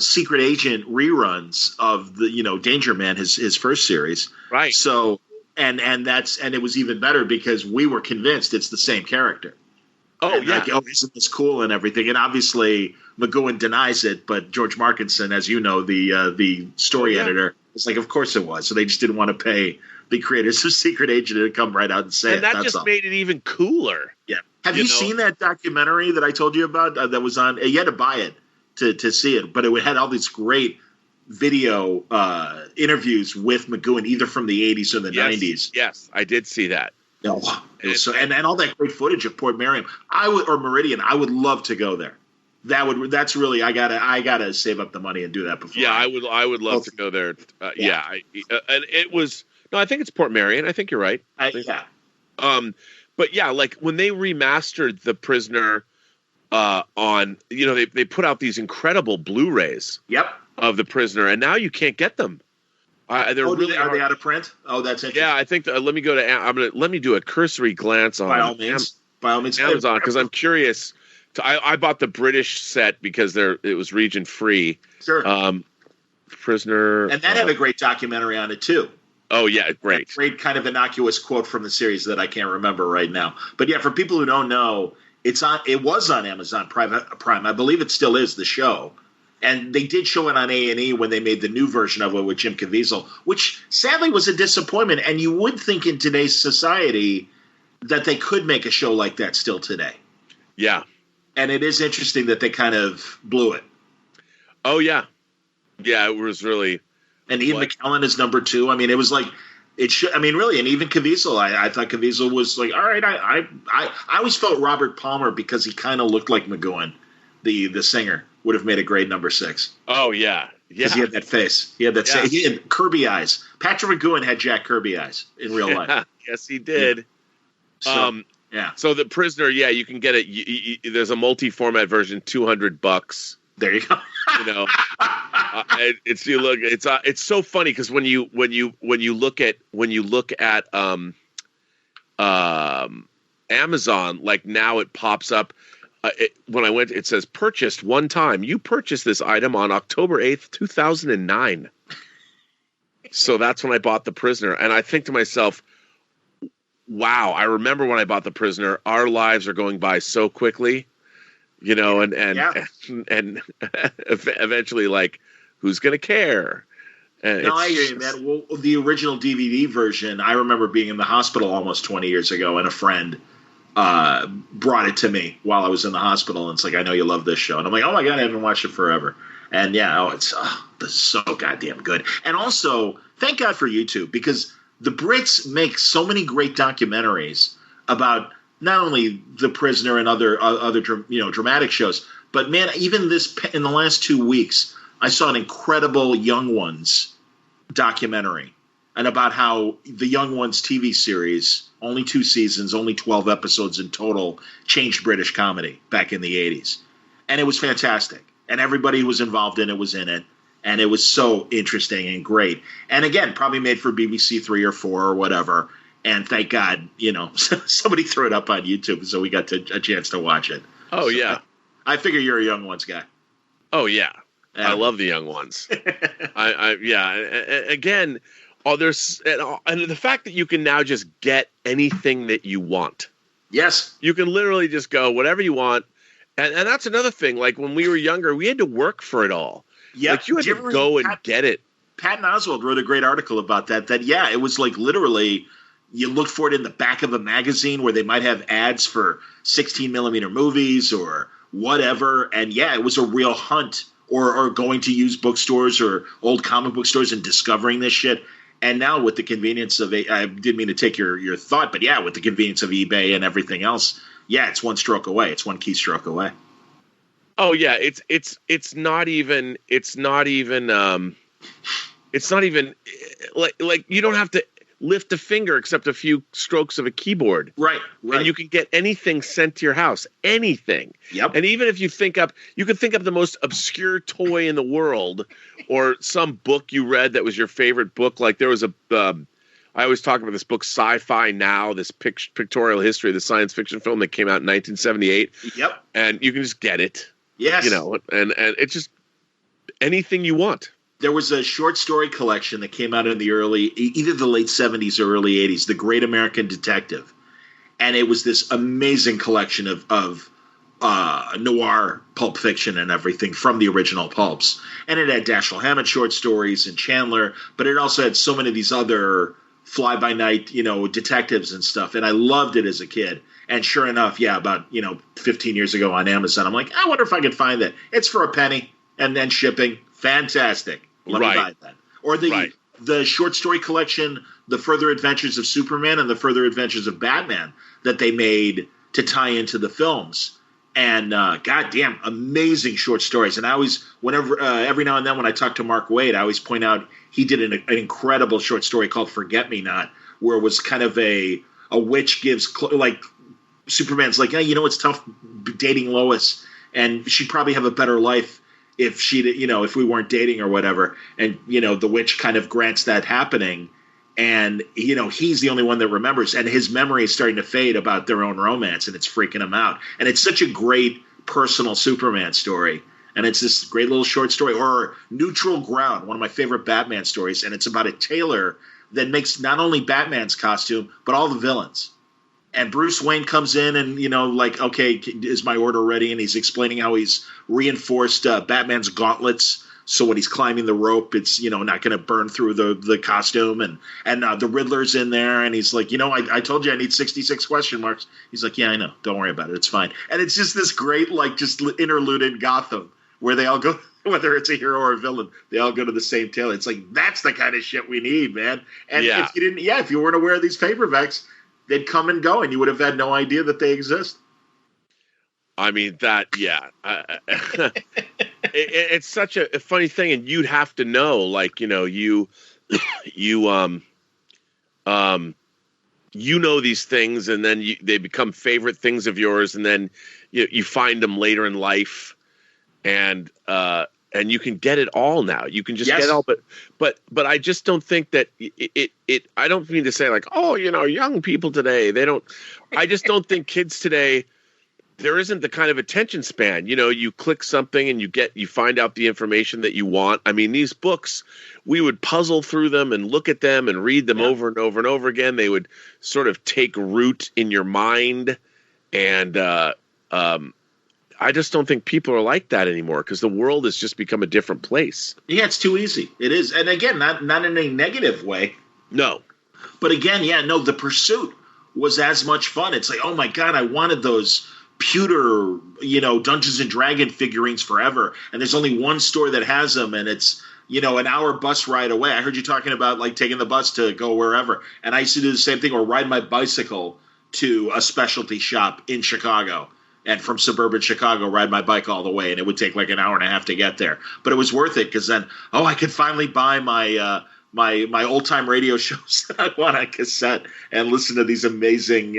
Secret Agent reruns of the Danger Man, his first series. Right. So and it was even better because we were convinced it's the same character. Oh, and yeah. Isn't this cool and everything? And obviously McGoohan denies it, but George Markinson, as you know, the story editor. It's like, of course it was. So they just didn't want to pay the creators of Secret Agent to come right out and say it. And that just made it even cooler. Yeah. Have you seen that documentary that I told you about that was on? You had to buy it to see it, but it had all these great video interviews with McGoohan, either from the 80s or the 90s. Yes, I did see that. No, and all that great footage of Port Meridian, or Meridian. I would love to go there. That's really I gotta save up the money and do that before. Yeah, I would love to go there. And it was I think it's Port Meridian. I think you're right. Yeah. But yeah, like when they remastered The Prisoner, on they put out these incredible Blu-rays. Yep. Of The Prisoner, and now you can't get them. Are they out of print? Oh, that's interesting. Yeah, I think let me go to. Let me do a cursory glance on by all means Amazon, because I'm curious. I bought the British set because it was region free. Sure. Prisoner, and that had a great documentary on it too. Oh yeah, great. Great kind of innocuous quote from the series that I can't remember right now. But yeah, for people who don't know, it was on Amazon Prime. I believe it still is, the show. And they did show it on A&E when they made the new version of it with Jim Caviezel, which sadly was a disappointment. And you would think in today's society that they could make a show like that still today. Yeah. And it is interesting that they kind of blew it. Oh, yeah. Yeah, it was really... And Ian McKellen is number 2. I mean, it was like... It should. I mean, really, and even Caviezel, I thought Caviezel was like, all right, I always felt Robert Palmer, because he kind of looked like McGoohan, the singer, would have made a great number 6. Oh, yeah. Because he had that face. He had that he had Kirby eyes. Patrick McGoohan had Jack Kirby eyes in real life. Yes, he did. Yeah. So The Prisoner, you can get it. There's a multi-format version, $200. There you go. It's so funny because when you look at Amazon, like now it pops up. When I went, it says purchased one time. You purchased this item on October 8th, 2009. So that's when I bought The Prisoner, and I think to myself, wow, I remember when I bought The Prisoner. Our lives are going by so quickly. And eventually, like, who's going to care? No, I hear you, man. Well, the original DVD version, I remember being in the hospital almost 20 years ago, and a friend brought it to me while I was in the hospital. And it's like, I know you love this show. And I'm like, oh my God, I haven't watched it forever. And it's so goddamn good. And also, thank God for YouTube, because the Brits make so many great documentaries about not only The Prisoner and other dramatic shows, but man, even in the last 2 weeks, I saw an incredible Young Ones documentary, and about how the Young Ones TV series, only 2 seasons, only 12 episodes in total, changed British comedy back in the 80s. And it was fantastic. And everybody who was involved in it was in it. And it was so interesting and great. And again, probably made for BBC 3 or 4 or whatever. And thank God, somebody threw it up on YouTube, so we got a chance to watch it. Oh, yeah. I figure you're a Young Ones guy. Oh, yeah. I love the Young Ones. Again, Oh, and the fact that you can now just get anything that you want. Yes. You can literally just go whatever you want. And that's another thing. Like when we were younger, we had to work for it all. Yeah. Like you had to go and get it. Patton Oswalt wrote a great article about that. Yeah, it was like literally you looked for it in the back of a magazine where they might have ads for 16 millimeter movies or whatever. And yeah, it was a real hunt or going to used bookstores or old comic book stores and discovering this shit. And now with the convenience of I didn't mean to take your thought, but yeah, with the convenience of eBay and everything else, yeah, it's one stroke away. It's one keystroke away. Oh yeah, it's not even like you don't have to lift a finger except a few strokes of a keyboard. Right. And you can get anything sent to your house. Anything. Yep. And even if you could think up the most obscure toy in the world or some book you read that was your favorite book. Like there was I always talk about this book, Sci-Fi Now, this pictorial history of the science fiction film that came out in 1978. Yep. And you can just get it. Yes. And it's just anything you want. There was a short story collection that came out in either the late 70s or early 80s, The Great American Detective. And it was this amazing collection of noir pulp fiction and everything from the original pulps. And it had Dashiell Hammett short stories and Chandler, but it also had so many of these other fly-by-night, detectives and stuff. And I loved it as a kid. And sure enough, yeah, about, 15 years ago on Amazon, I'm like, I wonder if I could find that. It's for a penny and then shipping. Fantastic. Let me buy that. Or the short story collection, The Further Adventures of Superman and The Further Adventures of Batman that they made to tie into the films. And goddamn, amazing short stories. And I always, every now and then when I talk to Mark Waid, I always point out he did an incredible short story called Forget Me Not, where it was kind of a witch gives, like, Superman's like, hey, it's tough dating Lois, and she'd probably have a better life if if we weren't dating or whatever. And, the witch kind of grants that happening. And, he's the only one that remembers. And his memory is starting to fade about their own romance, and it's freaking him out. And it's such a great personal Superman story. And it's this great little short story. Or Neutral Ground, one of my favorite Batman stories. And it's about a tailor that makes not only Batman's costume, but all the villains. And Bruce Wayne comes in and, okay, is my order ready? And he's explaining how he's reinforced Batman's gauntlets. So when he's climbing the rope, it's, not going to burn through the costume. And the Riddler's in there. And he's like, I told you I need 66 question marks. He's like, yeah, I know. Don't worry about it. It's fine. And it's just this great, just interlude in Gotham where they all go, whether it's a hero or a villain, they all go to the same tailor. It's like, that's the kind of shit we need, man. And if you weren't aware of these paperbacks, they'd come and go, and you would have had no idea that they exist. I mean, it's such a funny thing, and you'd have to know, like, you know these things, and then they become favorite things of yours, and then you find them later in life, and you can get it all now. You can just get it all, but I just don't think that it. I don't mean to say like, oh, young people today, they don't. I just don't think kids today. There isn't the kind of attention span. You click something and you find out the information that you want. I mean, these books, we would puzzle through them and look at them and read them over and over and over again. They would sort of take root in your mind, and I just don't think people are like that anymore because the world has just become a different place. Yeah, it's too easy. It is. And again, not in a negative way. No. But again, the pursuit was as much fun. It's like, oh my God, I wanted those pewter, Dungeons and Dragon figurines forever. And there's only one store that has them, and it's, an hour bus ride away. I heard you talking about like taking the bus to go wherever. And I used to do the same thing, or ride my bicycle to a specialty shop in Chicago. And from suburban Chicago, ride my bike all the way. And it would take like an hour and a half to get there. But it was worth it because then, I could finally buy my my old-time radio shows that I want on cassette and listen to these amazing,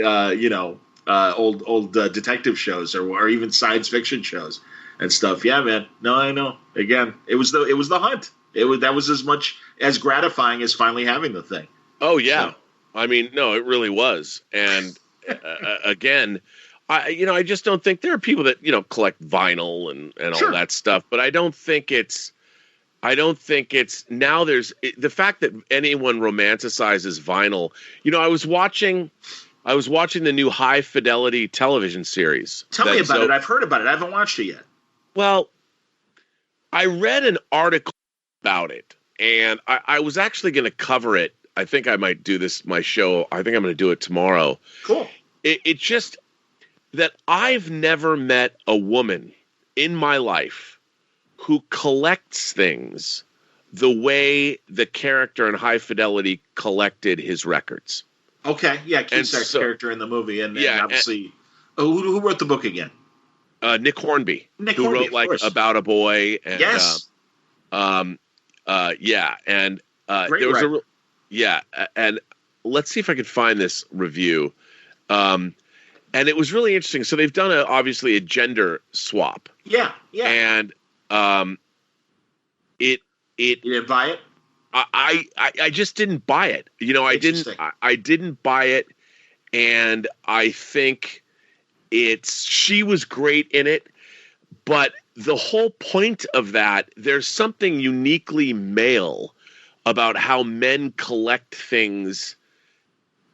old detective shows or even science fiction shows and stuff. Yeah, man. No, I know. Again, it was the hunt. That was as much as gratifying as finally having the thing. Oh, yeah. So. I mean, no, it really was. And again, I just don't think there are people that, collect vinyl and all that stuff, but I don't think it's I don't think it's now. The fact that anyone romanticizes vinyl. I was watching the new High Fidelity television series. Tell me about it. I've heard about it. I haven't watched it yet. Well, I read an article about it, and I was actually going to cover it. I think I might do my show. I think I'm going to do it tomorrow. Cool. It just that I've never met a woman in my life who collects things the way the character in High Fidelity collected his records. Okay, yeah, Cusack's character in the movie, and obviously, who wrote the book again? Nick Hornby, who wrote About a Boy. And, yes. Yeah, and great there was and let's see if I can find this review. And it was really interesting. So they've done obviously a gender swap. Yeah. And you didn't buy it? I just didn't buy it. I didn't buy it, and I think she was great in it, but the whole point of that, there's something uniquely male about how men collect things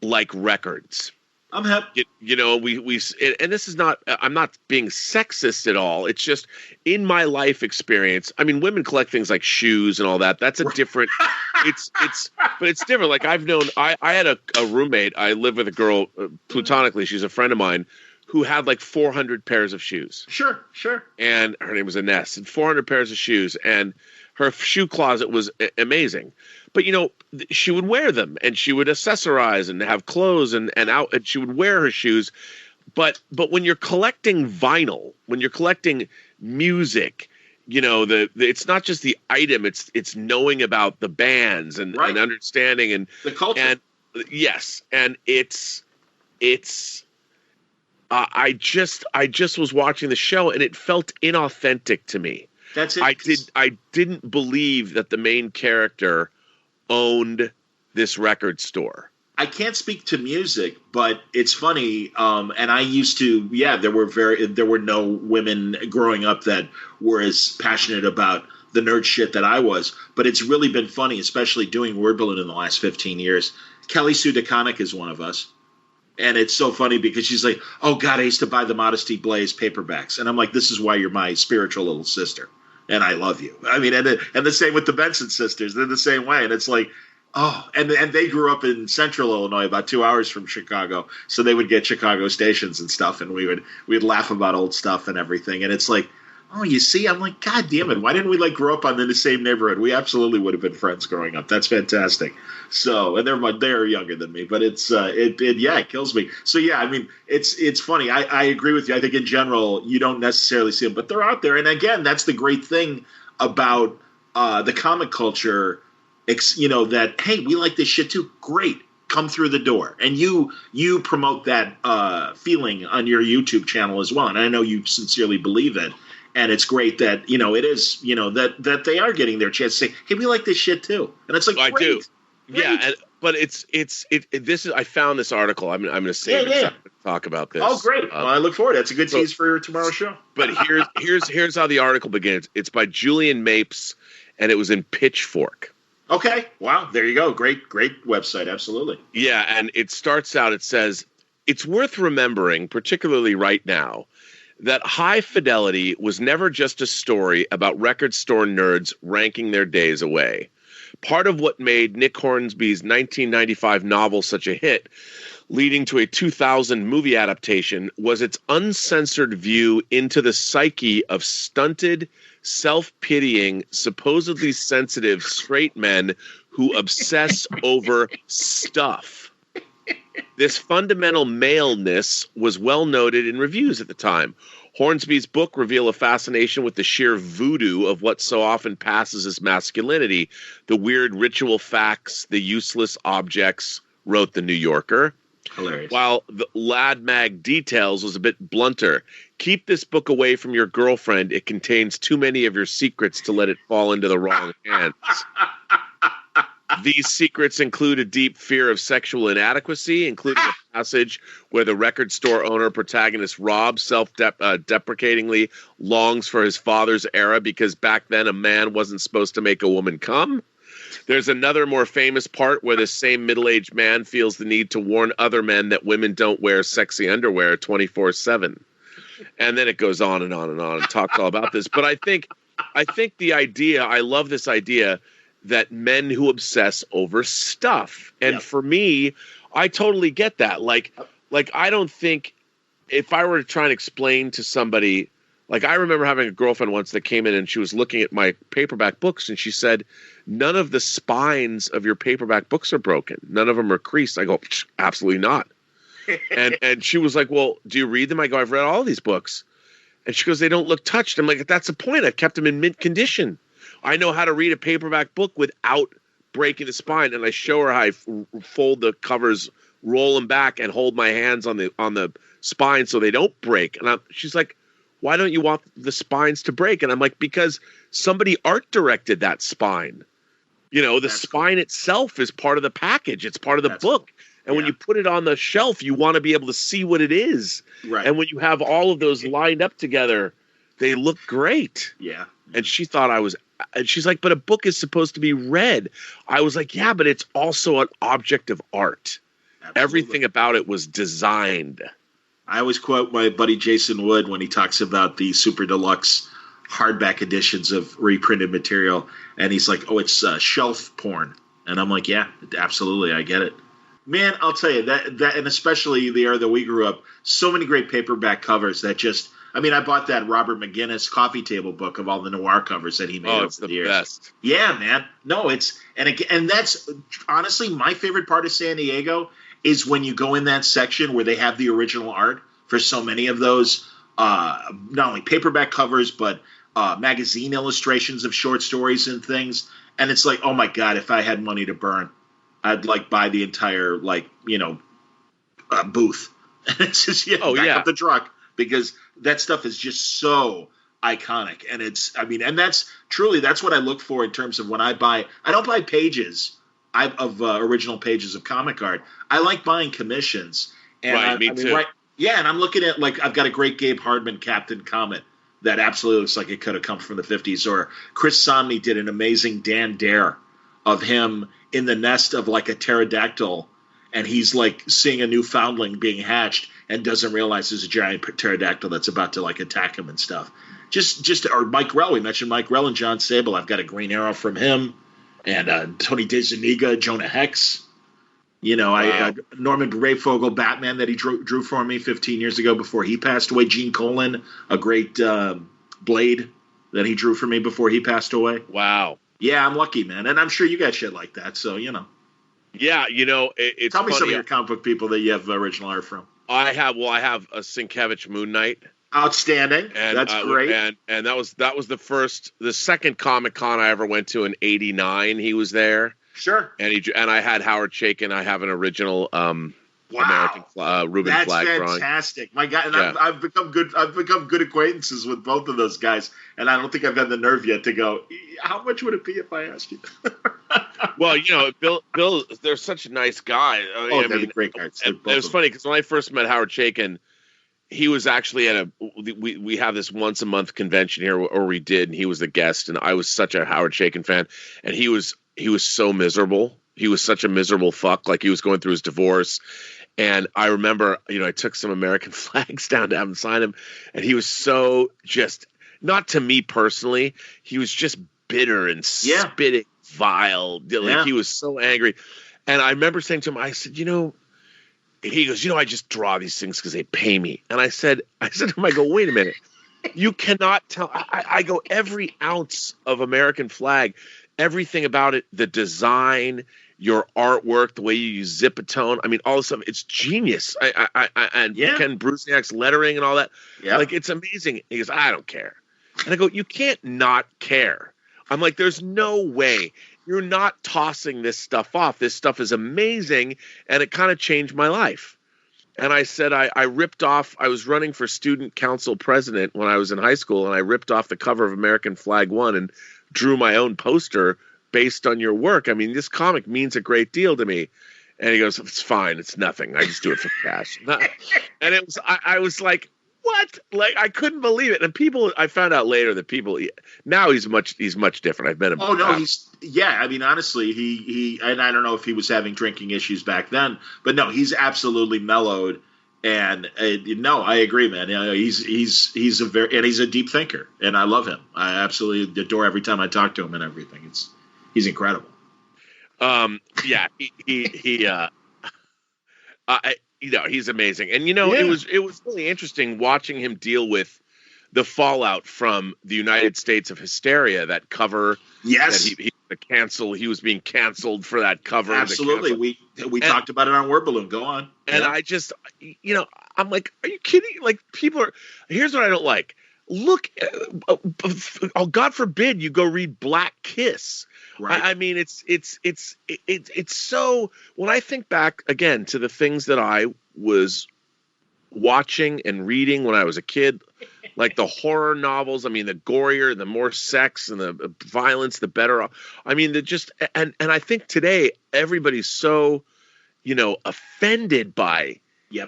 like records. I'm happy. And this is not, I'm not being sexist at all. It's just in my life experience. I mean, women collect things like shoes and all that. That's a different, but it's different. Like I had a roommate. I lived with a girl platonically. She's a friend of mine who had like 400 pairs of shoes. Sure. And her name was Ines, and 400 pairs of shoes. And her shoe closet was amazing. But, she would wear them, and she would accessorize and have clothes and she would wear her shoes. But when you're collecting vinyl, when you're collecting music, it's not just the item, it's knowing about the bands and understanding and the culture. And yes. And I just was watching the show, and it felt inauthentic to me. That's it. I didn't believe that the main character owned this record store. I can't speak to music, but it's funny. And I used to, there were no women growing up that were as passionate about the nerd shit that I was. But it's really been funny, especially doing Word Balloon in the last 15 years. Kelly Sue DeConnick is one of us. And it's so funny because she's like, oh, God, I used to buy the Modesty Blaze paperbacks. And I'm like, this is why you're my spiritual little sister. And I love you. I mean, and the same with the Benson sisters. They're the same way. And it's like, oh, and they grew up in central Illinois, about 2 hours from Chicago. So they would get Chicago stations and stuff. And we'd laugh about old stuff and everything. And it's like, oh, you see, I'm like, God damn it. Why didn't we grow up in the same neighborhood? We absolutely would have been friends growing up. That's fantastic. So, and they're younger than me, but it kills me. So yeah, I mean, it's funny. I agree with you. I think in general, you don't necessarily see them, but they're out there. And again, that's the great thing about the comic culture, that, hey, we like this shit too. Great. Come through the door. And you promote that feeling on your YouTube channel as well. And I know you sincerely believe it. And it's great that, it is, that they are getting their chance to say, hey, we like this shit too. And it's like, great. I do. Great. Yeah. But I found this article. I'm going to save it to talk about this. Oh, great. Well, I look forward. That's a good tease for tomorrow's show. But here's how the article begins. It's by Julian Mapes, and it was in Pitchfork. Okay. Wow. There you go. Great website. Absolutely. Yeah. And it starts out, it says, it's worth remembering, particularly right now, that High Fidelity was never just a story about record store nerds ranking their days away. Part of what made Nick Hornby's 1995 novel such a hit, leading to a 2000 movie adaptation, was its uncensored view into the psyche of stunted, self-pitying, supposedly sensitive straight men who obsess over stuff. This fundamental maleness was well noted in reviews at the time. Hornsby's book revealed a fascination with the sheer voodoo of what so often passes as masculinity, the weird ritual facts, the useless objects, wrote the New Yorker. Hilarious. While the Lad Mag Details was a bit blunter. Keep this book away from your girlfriend. It contains too many of your secrets to let it fall into the wrong hands. These secrets include a deep fear of sexual inadequacy, including a passage where the record store owner protagonist Rob self-deprecatingly longs for his father's era because back then a man wasn't supposed to make a woman come. There's another more famous part where this same middle-aged man feels the need to warn other men that women don't wear sexy underwear 24/7. And then it goes on and on and on and talks all about this. But I think the idea, I love this idea that men who obsess over stuff. And for me, I totally get that. Like I don't think if I were to try and explain to somebody, like I remember having a girlfriend once that came in and she was looking at my paperback books and she said, none of the spines of your paperback books are broken. None of them are creased. I go, absolutely not. And she was like, well, do you read them? I go, I've read all these books. And she goes, they don't look touched. I'm like, that's the point. I've kept them in mint condition. I know how to read a paperback book without breaking the spine. And I show her how I fold the covers, roll them back, and hold my hands on the spine so they don't break. And she's like, why don't you want the spines to break? And I'm like, because somebody art directed that spine. You know, the spine itself is part of the package. It's part of the book. And when you put it on the shelf, you want to be able to see what it is. Right. And when you have all of those lined up together, they look great. Yeah. And she thought and she's like, but a book is supposed to be read. I was like, yeah, but it's also an object of art. Absolutely. Everything about it was designed. I always quote my buddy Jason Wood when he talks about the super deluxe hardback editions of reprinted material. And he's like, oh, it's shelf porn. And I'm like, yeah, absolutely. I get it. Man, I'll tell you, that and especially the era that we grew up, so many great paperback covers that just, I mean, I bought that Robert McGinnis coffee table book of all the noir covers that he made over the years. Best. Yeah, man. No, and that's honestly my favorite part of San Diego is when you go in that section where they have the original art for so many of those, not only paperback covers, but magazine illustrations of short stories and things. And it's like, oh my God, if I had money to burn, I'd buy the entire booth. And it's just back up the truck because that stuff is just so iconic. And and that's what I look for in terms of when I buy. I don't buy pages of original pages of comic art. I like buying commissions. And me too. Yeah, and I'm looking at I've got a great Gabe Hardman Captain Comet that absolutely looks like it could have come from the 50s. Or Chris Samnee did an amazing Dan Dare of him in the nest of a pterodactyl, and he's seeing a new foundling being hatched and doesn't realize there's a giant pterodactyl that's about to attack him and stuff. Or Mike Grell. We mentioned Mike Grell and John Sable. I've got a Green Arrow from him, and Tony DeZuniga, Jonah Hex. Wow. Norman Brayfogle Batman that he drew for me 15 years ago before he passed away. Gene Colan, a great Blade that he drew for me before he passed away. Wow. Yeah, I'm lucky, man. And I'm sure you got shit like that, so, Yeah, it's Tell me some of your comic book people that you have original art from. I have a Sienkiewicz Moon Knight. Outstanding. And, that's great. And that was the second Comic Con I ever went to in '89. He was there. Sure. And I had Howard Chaykin. I have an original American Reuben Flagg drawing. That's fantastic, my God! And I've become good acquaintances with both of those guys, and I don't think I've had the nerve yet to go. How much would it be if I asked you? Well, Bill, they're such a nice guy. They're great guys. It was funny because when I first met Howard Chaykin, he was actually we have this once a month convention here, or we did, and he was the guest, and I was such a Howard Chaykin fan, and he was so miserable. He was such a miserable fuck. He was going through his divorce. And I remember, I took some American flags down to have him sign them. And he was so just, not to me personally, he was just bitter and spitting vile. He was so angry. And I remember saying to him, I said, he goes, I just draw these things because they pay me. And I said to him, I go, wait a minute. You cannot tell. I go, every ounce of American flag, everything about it, the design, your artwork, the way you use Zipatone, all this stuff, it's genius. And Ken Brusniak's lettering and all that. Yeah. It's amazing. He goes, I don't care. And I go, you can't not care. I'm like, there's no way. You're not tossing this stuff off. This stuff is amazing, and it kind of changed my life. And I said, I ripped off, I was running for student council president when I was in high school, and I ripped off the cover of American Flag 1 and drew my own poster based on your work. I mean, this comic means a great deal to me. And he goes, it's fine. It's nothing. I just do it for cash. And it was, I was like, what? Like, I couldn't believe it. And people, I found out later that people, now he's much different. I've met him. Oh, no, I mean, honestly, he, and I don't know if he was having drinking issues back then, but no, he's absolutely mellowed. And no, I agree, man. He's a deep thinker, and I love him. I absolutely adore every time I talk to him and everything. He's incredible. Yeah, he's amazing. And it was really interesting watching him deal with the fallout from the United States of Hysteria, that cover. Yes. That he was being canceled for that cover. Absolutely. We talked about it on Word Balloon. Go on. And I just, I'm like, are you kidding? Like, here's what I don't like. Look, God forbid you go read Black Kiss. Right. I mean, it's so, when I think back again to the things that I was watching and reading when I was a kid, like the horror novels. I mean, the gorier, the more sex and the violence, the better. I mean, and I think today everybody's so, offended by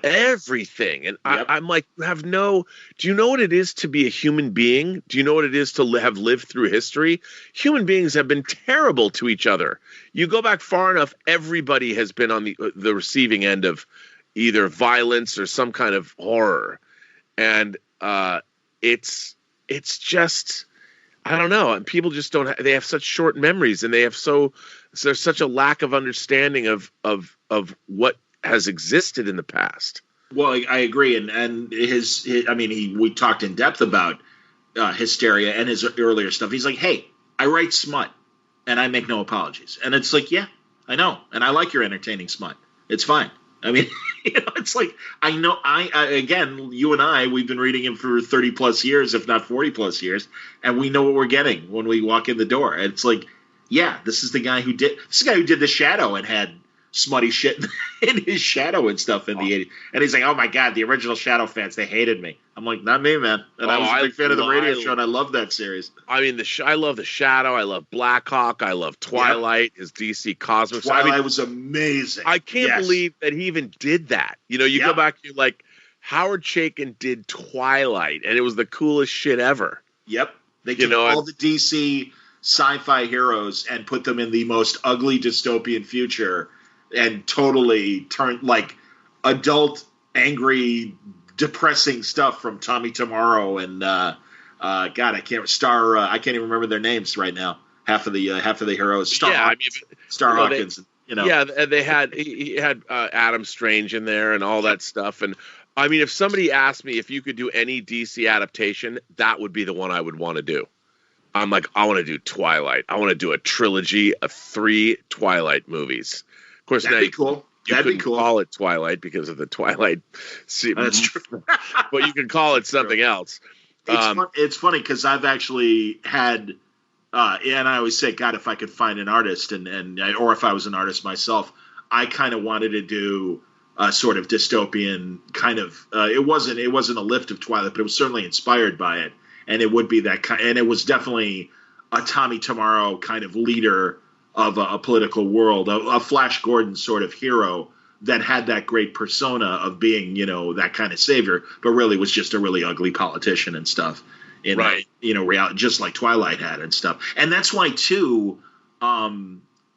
everything. And I'm like, do you know what it is to be a human being? Do you know what it is to have lived through history? Human beings have been terrible to each other. You go back far enough, everybody has been on the receiving end of either violence or some kind of horror. And it's just, I don't know. And people just they have such short memories, and there's such a lack of understanding of what has existed in the past. Well, I agree. And we talked in depth about Hysteria and his earlier stuff. He's like, hey, I write smut and I make no apologies. And it's like, yeah, I know. And I like your entertaining smut. It's fine. I mean, it's like, I know, again, you and I, we've been reading him for 30 plus years, if not 40 plus years, and we know what we're getting when we walk in the door. And it's like, yeah, this is the guy who did The Shadow and had smutty shit in his Shadow and stuff in the 80s. And he's like, oh my God, the original Shadow fans, they hated me. I'm like, not me, man. And I was a big fan of the radio show, and I love that series. I mean, I love The Shadow. I love Blackhawk. I love Twilight, his DC Cosmos. Twilight was amazing. I can't believe that he even did that. You go back, you're like, Howard Chaykin did Twilight, and it was the coolest shit ever. Yep. They took all the DC sci-fi heroes and put them in the most ugly dystopian future and totally turned like adult, angry, depressing stuff from Tommy Tomorrow and God, I can't even remember their names right now. Half of the heroes. Star Hawkins. Yeah, they had he had Adam Strange in there and all that stuff. And I mean, if somebody asked me if you could do any DC adaptation, that would be the one I would want to do. I'm like, I want to do Twilight. I want to do a trilogy of 3 Twilight movies. Of course, that'd be cool. You couldn't call it Twilight because of the Twilight. That's true. But you can call it something else. It's funny because I've actually had, and I always say, God, if I could find an artist, or if I was an artist myself, I kind of wanted to do a sort of dystopian kind of. It wasn't a lift of Twilight, but it was certainly inspired by it, and it would be that kind. And it was definitely a Tommy Tomorrow kind of leader of a political world, a Flash Gordon sort of hero that had that great persona of being, that kind of savior, but really was just a really ugly politician and stuff. Right. Reality, just like Twilight had and stuff. And that's why, too,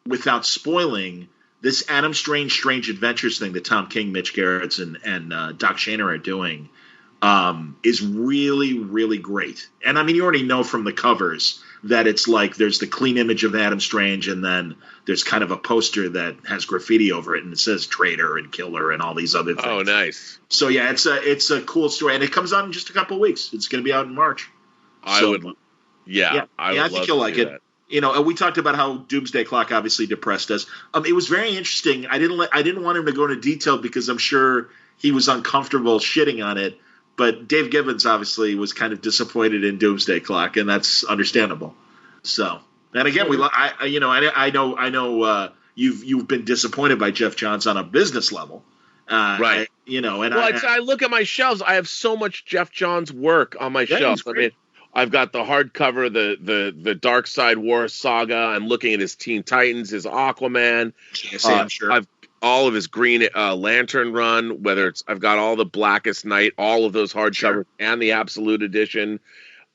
without spoiling, this Adam Strange Adventures thing that Tom King, Mitch Gerrits, and Doc Shaner are doing is really, really great. And, I mean, you already know from the covers that it's like there's the clean image of Adam Strange, and then there's kind of a poster that has graffiti over it, and it says traitor and killer and all these other things. Oh, nice. So, yeah, it's a cool story, and it comes out in just a couple of weeks. It's going to be out in March. I think you'll like it. And we talked about how Doomsday Clock obviously depressed us. It was very interesting. I didn't want him to go into detail because I'm sure he was uncomfortable shitting on it. But Dave Gibbons obviously was kind of disappointed in Doomsday Clock, and that's understandable. So, and again, I know you've been disappointed by Jeff Johns on a business level, right? I look at my shelves. I have so much Jeff Johns work on my shelves. I mean, I've got the hardcover, the Dark Side War saga. I'm looking at his Teen Titans, his Aquaman. I'm sure. I've all of his Green Lantern run. I've got all the Blackest Night, all of those hardcovers and the Absolute Edition.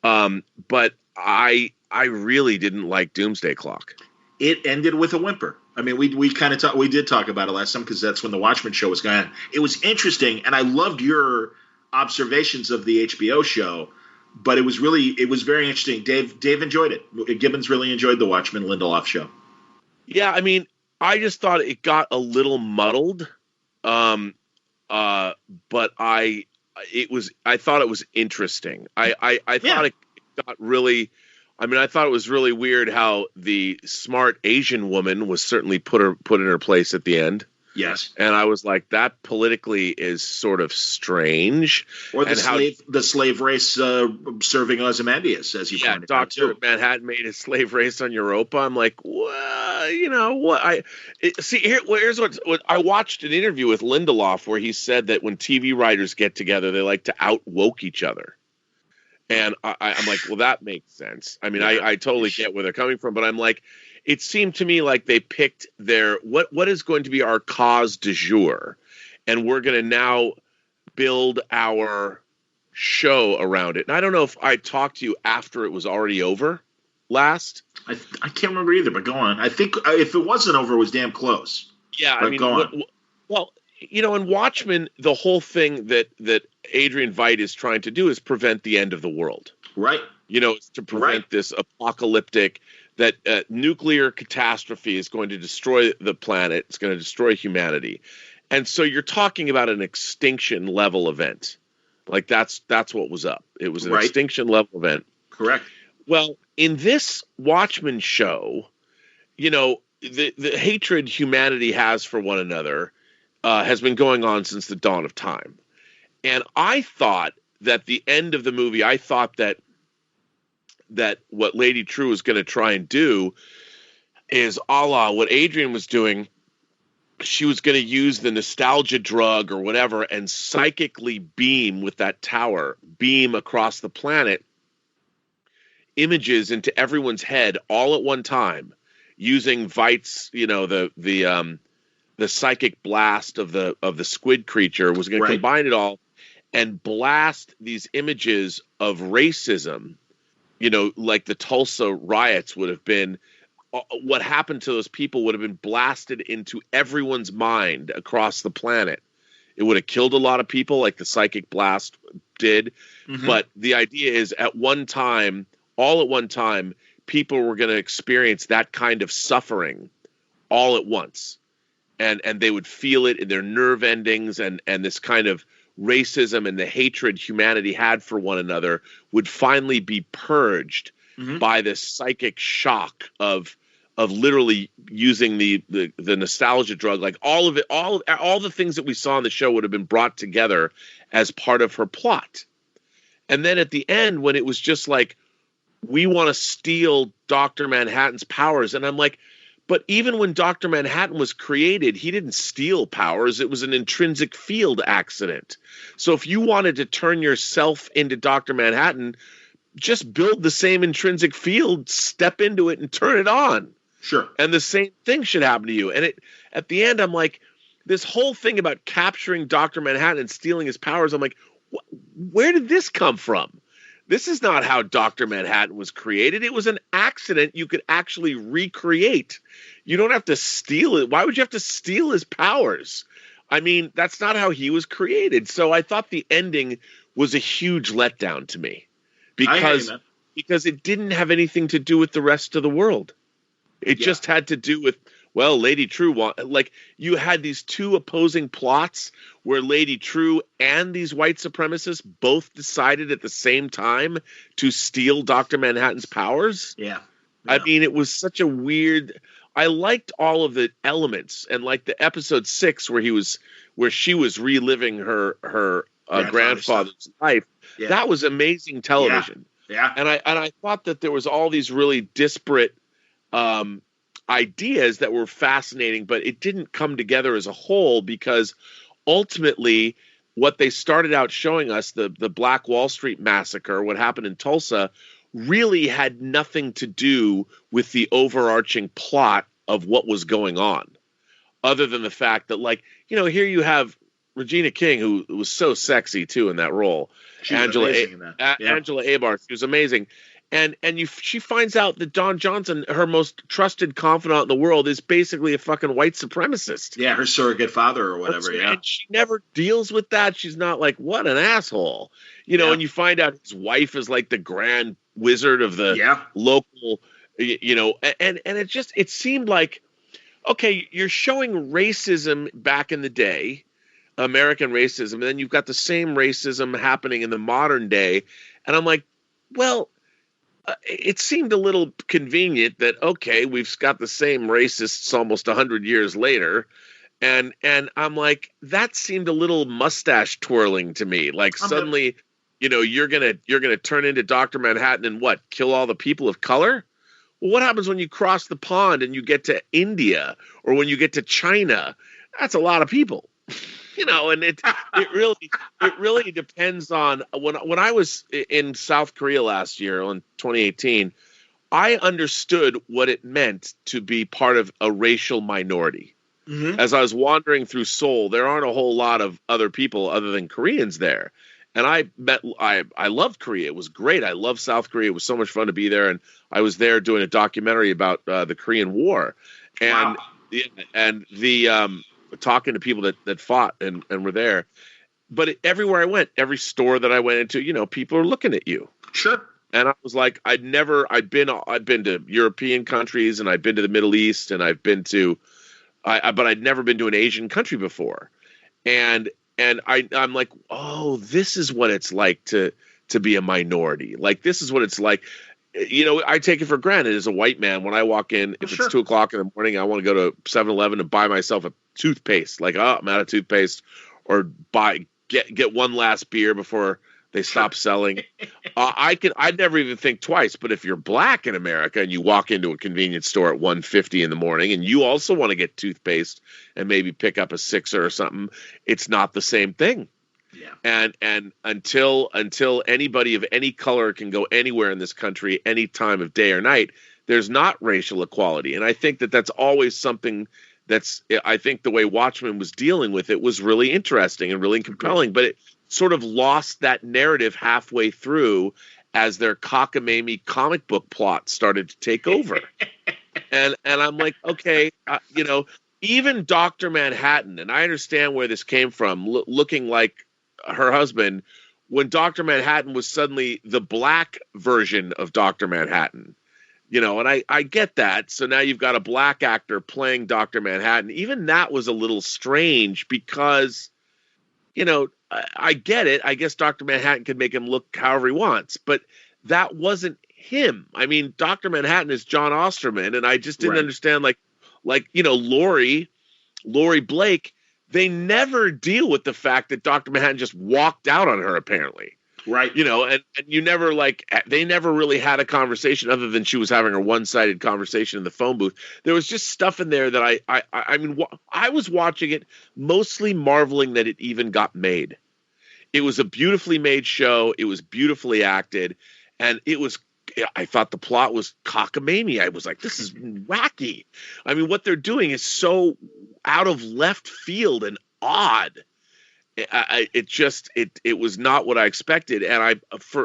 But I really didn't like Doomsday Clock. It ended with a whimper. I mean, we kind of we did talk about it last time because that's when the Watchmen show was going on. It was interesting, and I loved your observations of the HBO show. But it was very interesting. Dave enjoyed it. Gibbons really enjoyed the Watchmen Lindelof show. Yeah, I mean, I just thought it got a little muddled. But I thought it was interesting. I thought it got really. I mean, I thought it was really weird how the smart Asian woman was certainly put in her place at the end. Yes, and I was like, that politically is sort of strange. Or the slave race serving Ozymandias, as you pointed out. Dr. Manhattan made a slave race on Europa. I'm like, well, you know what? Here's what I watched an interview with Lindelof where he said that when TV writers get together, they like to out-woke each other. And I'm like, well, that makes sense. I mean, I totally get where they're coming from, but I'm like, it seemed to me like they picked what is going to be our cause du jour, and we're going to now build our show around it. And I don't know if I talked to you after it was already over last. I can't remember either, but go on. I think if it wasn't over, it was damn close. Yeah, but I mean, well, you know, in Watchmen, the whole thing that Adrian Veidt is trying to do is prevent the end of the world. Right. You know, it's to prevent this apocalyptic, that nuclear catastrophe is going to destroy the planet. It's going to destroy humanity. And so you're talking about an extinction level event. Like that's what was up. It was an extinction level event. Correct. Well, in this Watchmen show, you know, the hatred humanity has for one another has been going on since the dawn of time. And I thought that the end of the movie, I thought that what Lady True was going to try and do is a la what Adrian was doing. She was going to use the nostalgia drug or whatever and psychically beam with that tower, beam across the planet, images into everyone's head all at one time, using Veidt's, you know, the psychic blast of the squid creature, was going to combine it all and blast these images of racism. You know, like the Tulsa riots would have been, what happened to those people would have been blasted into everyone's mind across the planet. It would have killed a lot of people like the psychic blast did. Mm-hmm. But the idea is all at one time, people were going to experience that kind of suffering all at once. And they would feel it in their nerve endings, and this kind of racism and the hatred humanity had for one another would finally be purged by this psychic shock of literally using the nostalgia drug. Like all of it, all the things that we saw in the show would have been brought together as part of her plot. And then at the end, when it was just like, we want to steal Dr. Manhattan's powers, and I'm like, but even when Dr. Manhattan was created, he didn't steal powers. It was an intrinsic field accident. So if you wanted to turn yourself into Dr. Manhattan, just build the same intrinsic field, step into it, and turn it on. Sure. And the same thing should happen to you. And at the end, I'm like, this whole thing about capturing Dr. Manhattan and stealing his powers, I'm like, where did this come from? This is not how Dr. Manhattan was created. It was an accident you could actually recreate. You don't have to steal it. Why would you have to steal his powers? I mean, that's not how he was created. So I thought the ending was a huge letdown to me because it didn't have anything to do with the rest of the world. It just had to do with, well, Lady True, like you had these two opposing plots where Lady True and these white supremacists both decided at the same time to steal Dr. Manhattan's powers. Yeah. I mean, it was such a weird. I liked all of the elements, and like the episode 6 where she was reliving her grandfather's life. Yeah. That was amazing television. Yeah. And I thought that there was all these really disparate ideas that were fascinating, but it didn't come together as a whole because ultimately what they started out showing us, the Black Wall Street massacre, what happened in Tulsa, really had nothing to do with the overarching plot of what was going on, other than the fact that, like, here you have Regina King, who was so sexy too in that role. Angela Abar, she was amazing. And she finds out that Don Johnson, her most trusted confidant in the world, is basically a fucking white supremacist. Yeah, her surrogate father or whatever. Yeah, and she never deals with that. She's not like, what an asshole, And you find out his wife is like the grand wizard of the local, and it seemed like, okay, you're showing racism back in the day, American racism, and then you've got the same racism happening in the modern day, and I'm like, well. It seemed a little convenient that, okay, we've got the same racists almost 100 years later. And I'm like, that seemed a little mustache twirling to me. Like suddenly, you're going to turn into Dr. Manhattan and what? Kill all the people of color? Well, what happens when you cross the pond and you get to India or when you get to China? That's a lot of people. And it really depends on when I was in South Korea last year in 2018, I understood what it meant to be part of a racial minority. Mm-hmm. As I was wandering through Seoul, there aren't a whole lot of other people other than Koreans there. And I loved Korea. It was great. I loved South Korea. It was so much fun to be there. And I was there doing a documentary about the Korean War. And talking to people that fought and were there. But everywhere I went, every store that I went into, people are looking at you. Sure. And I was like, I'd been to European countries and I'd been to the Middle East and I've been to, but I'd never been to an Asian country before. And I'm like, oh, this is what it's like to be a minority. Like, this is what it's like. I take it for granted as a white man when I walk in, if it's 2 o'clock in the morning, I want to go to 7-Eleven and buy myself a toothpaste. Like, oh, I'm out of toothpaste, or get one last beer before they stop selling. I'd never even think twice. But if you're black in America and you walk into a convenience store at 1:50 in the morning and you also want to get toothpaste and maybe pick up a sixer or something, it's not the same thing. Yeah. And until anybody of any color can go anywhere in this country any time of day or night, there's not racial equality. And I think that's always something I think the way Watchmen was dealing with it was really interesting and really compelling, but it sort of lost that narrative halfway through as their cockamamie comic book plot started to take over. and I'm like, okay, even Dr. Manhattan, and I understand where this came from, looking like her husband, when Dr. Manhattan was suddenly the black version of Dr. Manhattan, and I get that. So now you've got a black actor playing Dr. Manhattan. Even that was a little strange because, I get it. I guess Dr. Manhattan can make him look however he wants, but that wasn't him. I mean, Dr. Manhattan is John Osterman, and I just didn't understand, Laurie Blake, they never deal with the fact that Dr. Manhattan just walked out on her, apparently. Right. And you never, they never really had a conversation other than she was having a one-sided conversation in the phone booth. There was just stuff in there that I was watching it mostly marveling that it even got made. It was a beautifully made show. It was beautifully acted. And I thought the plot was cockamamie. I was like, this is wacky. I mean, what they're doing is so out of left field and odd. It was not what I expected, and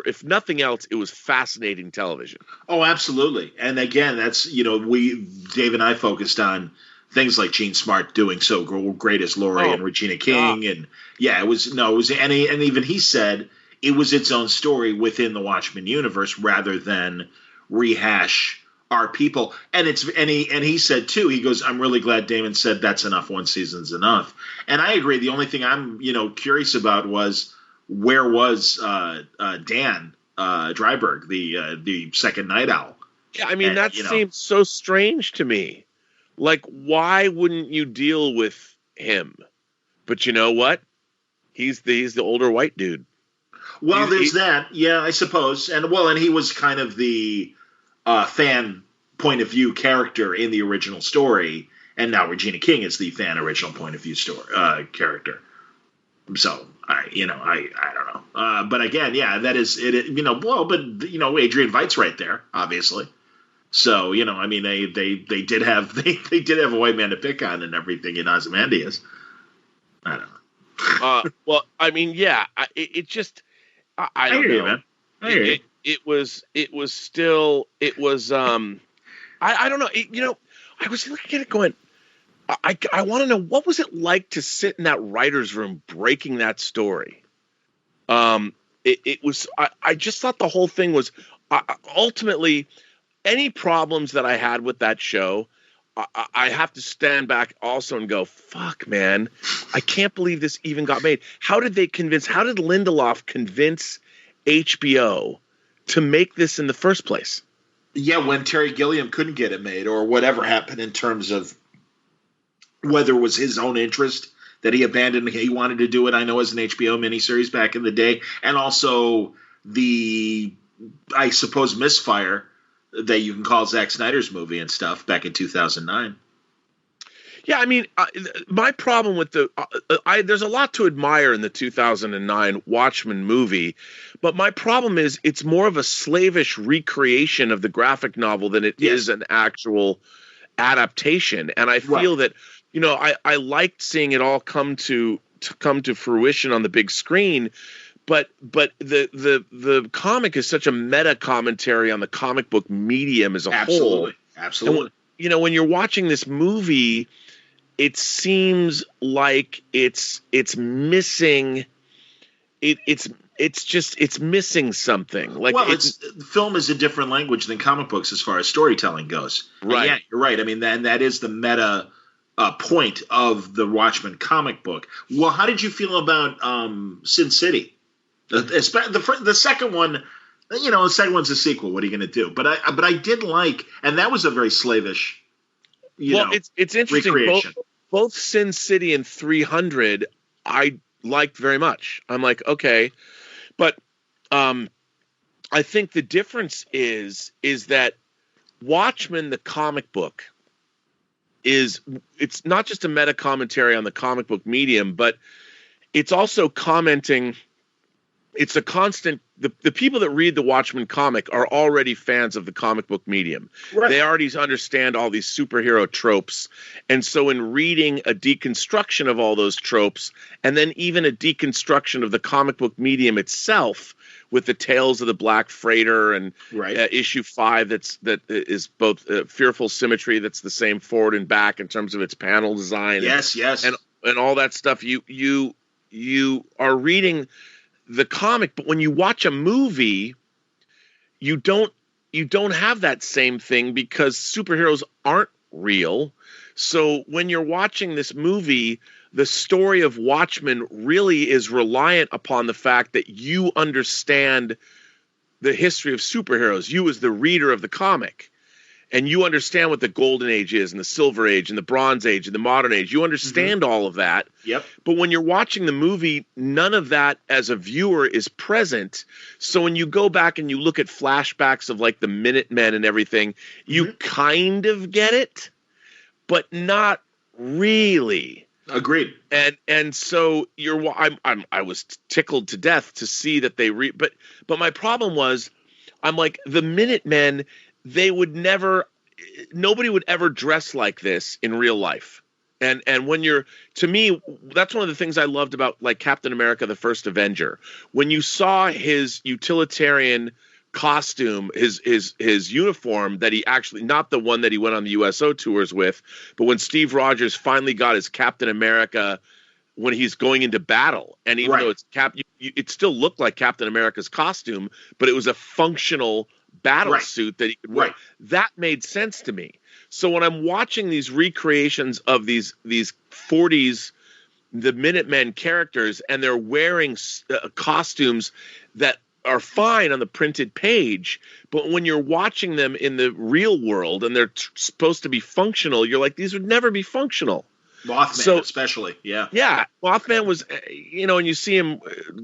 if nothing else, it was fascinating television. Oh, absolutely. And again, that's Dave and I focused on things like Gene Smart doing so great as Laurie and Regina King, and and even he said it was its own story within the Watchmen universe rather than rehash our people. And he said too, he goes, I'm really glad Damon said that's enough. One season's enough. And I agree. The only thing I'm, curious about was where was Dan Dryberg, the second Night Owl? Yeah. I mean, that seems so strange to me. Like, why wouldn't you deal with him? But you know what? He's the older white dude. Well, there's that. Yeah, I suppose. And he was kind of the fan point of view character in the original story, and now Regina King is the fan original point of view character. So I don't know. But again, yeah, that is it. But Adrian Veidt's right there, obviously. So I mean, they did have they did have a white man to pick on and everything in Ozymandias. I don't know. Well, I mean, yeah, it just I don't know. You, man. I hear you. It was I don't know. I was looking at it going, I want to know, what was it like to sit in that writer's room breaking that story? It was, I just thought the whole thing was, ultimately, any problems that I had with that show, I have to stand back also and go, fuck, man, I can't believe this even got made. How did Lindelof convince HBO to make this in the first place? Yeah, when Terry Gilliam couldn't get it made, or whatever happened in terms of whether it was his own interest that he abandoned, he wanted to do it, I know, as an HBO miniseries back in the day, and also the, I suppose, misfire that you can call Zack Snyder's movie and stuff back in 2009. Yeah, I mean, my problem with there's a lot to admire in the 2009 Watchmen movie, but my problem is it's more of a slavish recreation of the graphic novel than it is an actual adaptation. And I feel that, I liked seeing it all come to fruition on the big screen, but the comic is such a meta commentary on the comic book medium as a whole. Absolutely. And when you're watching this movie, it seems like it's missing. It's missing something. Like, film is a different language than comic books as far as storytelling goes. Right. Yeah, you're right. I mean, that is the meta point of the Watchmen comic book. Well, how did you feel about Sin City? The second one. The second one's a sequel. What are you going to do? But I did like, and that was a very slavish. It's interesting. Recreation. Both Sin City and 300, I liked very much. I'm like, okay, but I think the difference is that Watchmen, the comic book, it's not just a meta commentary on the comic book medium, but it's also commenting. It's a constant. The people that read the Watchmen comic are already fans of the comic book medium. Right. They already understand all these superhero tropes. And so in reading a deconstruction of all those tropes, and then even a deconstruction of the comic book medium itself, with the Tales of the Black Freighter and issue 5 that is both Fearful Symmetry, that's the same forward and back in terms of its panel design. Yes. And all that stuff. You are reading the comic, but when you watch a movie, you don't have that same thing because superheroes aren't real. So when you're watching this movie, the story of Watchmen really is reliant upon the fact that you understand the history of superheroes. You as the reader of the comic. And you understand what the Golden Age is and the Silver Age and the Bronze Age and the Modern Age. You understand all of that. Yep. But when you're watching the movie, none of that as a viewer is present. So when you go back and you look at flashbacks of like the Minutemen and everything, you kind of get it, but not really. Agreed. And so I was tickled to death to see that they but my problem was, I'm like, the Minutemen, nobody would ever dress like this in real life. And to me, that's one of the things I loved about like Captain America, the First Avenger. When you saw his utilitarian costume, his uniform that he actually, not the one that he went on the USO tours with, but when Steve Rogers finally got his Captain America when he's going into battle, and even though it's it still looked like Captain America's costume, but it was a functional battle suit that he could wear. That made sense to me. So when I'm watching these recreations of these 40s, the Minutemen characters, and they're wearing costumes that are fine on the printed page, but when you're watching them in the real world and they're supposed to be functional, you're like, these would never be functional. Mothman, especially, yeah. Yeah, Mothman was, and you see him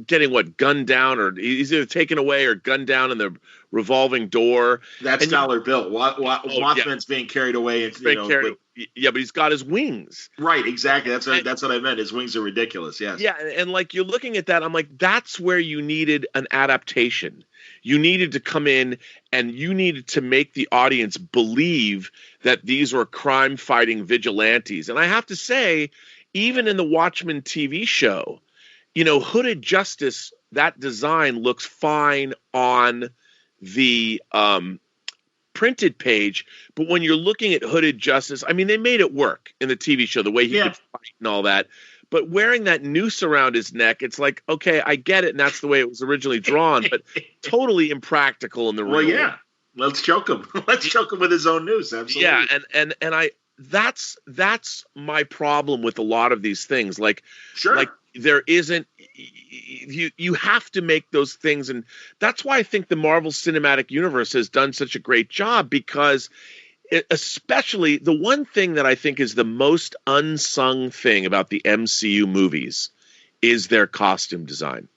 getting gunned down, or he's either taken away or gunned down in the revolving door. That's Dollar Bill. Mothman's being carried away. But he's got his wings. Right, exactly. That's what I meant. His wings are ridiculous, yes. Yeah, and like you're looking at that, I'm like, that's where you needed an adaptation. You needed to come in and you needed to make the audience believe that these were crime-fighting vigilantes. And I have to say, even in the Watchmen TV show, Hooded Justice, that design looks fine on the printed page, but when you're looking at Hooded Justice, I mean, they made it work in the TV show, the way he could fight and all that. But wearing that noose around his neck, it's like, okay, I get it, and that's the way it was originally drawn, but totally impractical in the real world. Well, yeah. Let's choke him. Let's choke him with his own noose. Absolutely. Yeah, and that's my problem with a lot of these things. Like, sure. Like there isn't you have to make those things, and that's why I think the Marvel Cinematic Universe has done such a great job, because especially the one thing that I think is the most unsung thing about the MCU movies is their costume design.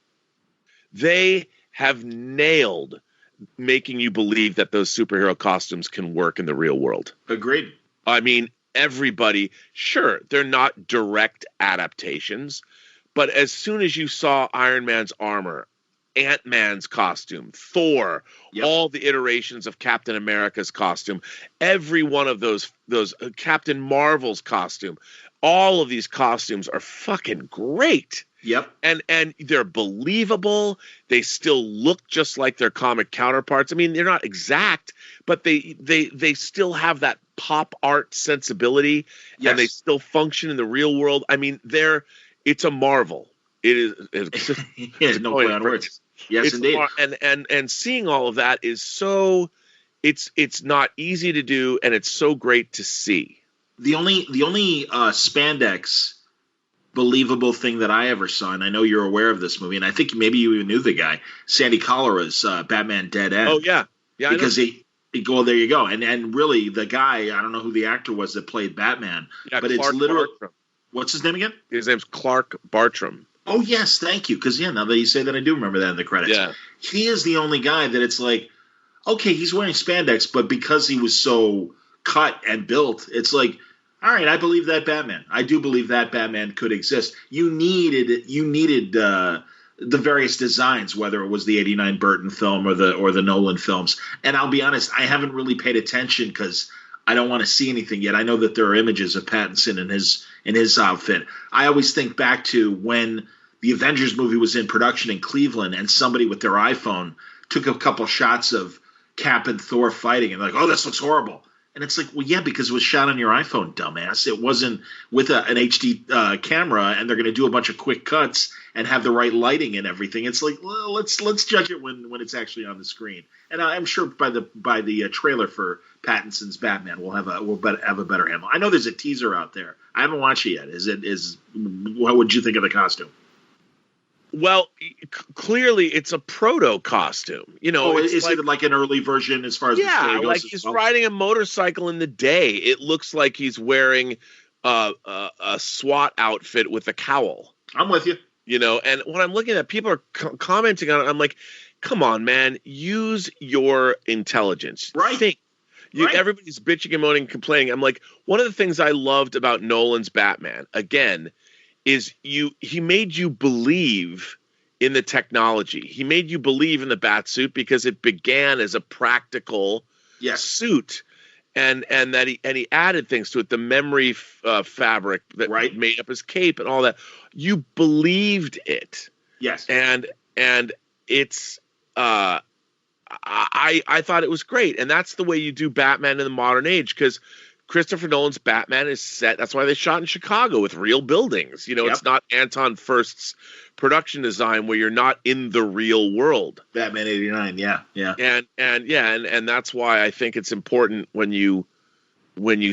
They have nailed making you believe that those superhero costumes can work in the real world. Agreed. I mean, everybody, sure, they're not direct adaptations, but as soon as you saw Iron Man's armor, Ant-Man's costume, Thor, all the iterations of Captain America's costume, every one of those Captain Marvel's costume, all of these costumes are fucking great. Yep. And they're believable. They still look just like their comic counterparts. I mean, they're not exact, but they still have that pop art sensibility, and they still function in the real world. I mean, it's a marvel. It is. It's no play on words. Yes, indeed. And seeing all of that is so. It's not easy to do, and it's so great to see. The only spandex believable thing that I ever saw, and I know you're aware of this movie, and I think maybe you even knew the guy, Sandy Colera's Batman Dead End. Oh yeah, because well, there you go, and really the guy, I don't know who the actor was that played Batman, but Clark, it's literally Bartram. What's his name again? His name's Clark Bartram. Oh yes, thank you. Because now that you say that, I do remember that in the credits. Yeah, he is the only guy that it's like, okay, he's wearing spandex, but because he was so cut and built, it's like, all right, I believe that Batman. I do believe that Batman could exist. You needed the various designs, whether it was the '89 Burton film or the Nolan films. And I'll be honest, I haven't really paid attention because I don't want to see anything yet. I know that there are images of Pattinson in his outfit. I always think back to when the Avengers movie was in production in Cleveland, and somebody with their iPhone took a couple shots of Cap and Thor fighting, and like, oh, this looks horrible. And it's like, well, yeah, because it was shot on your iPhone, dumbass. It wasn't with an HD camera, and they're going to do a bunch of quick cuts and have the right lighting and everything. It's like, well, let's judge it when it's actually on the screen. And I'm sure by the trailer for Pattinson's Batman, we'll have a better handle. I know there's a teaser out there. I haven't watched it yet. What would you think of the costume? Well, clearly it's a proto costume. Is it like an early version as far as the story goes? Like he's riding a motorcycle in the day. It looks like he's wearing a SWAT outfit with a cowl. I'm with you. And when I'm looking at people are commenting on it, I'm like, come on, man, use your intelligence. Right. Think. Everybody's bitching and moaning and complaining. I'm like, one of the things I loved about Nolan's Batman, again, is he made you believe in the technology. He made you believe in the bat suit because it began as a practical suit, and that he added things to it, the memory fabric that made up his cape and all that. You believed it. Yes. And it's I thought it was great, and that's the way you do Batman in the modern age, because Christopher Nolan's Batman is set. That's why they shot in Chicago with real buildings. It's not Anton Furst's production design where you're not in the real world. Batman '89, yeah. And that's why I think it's important when you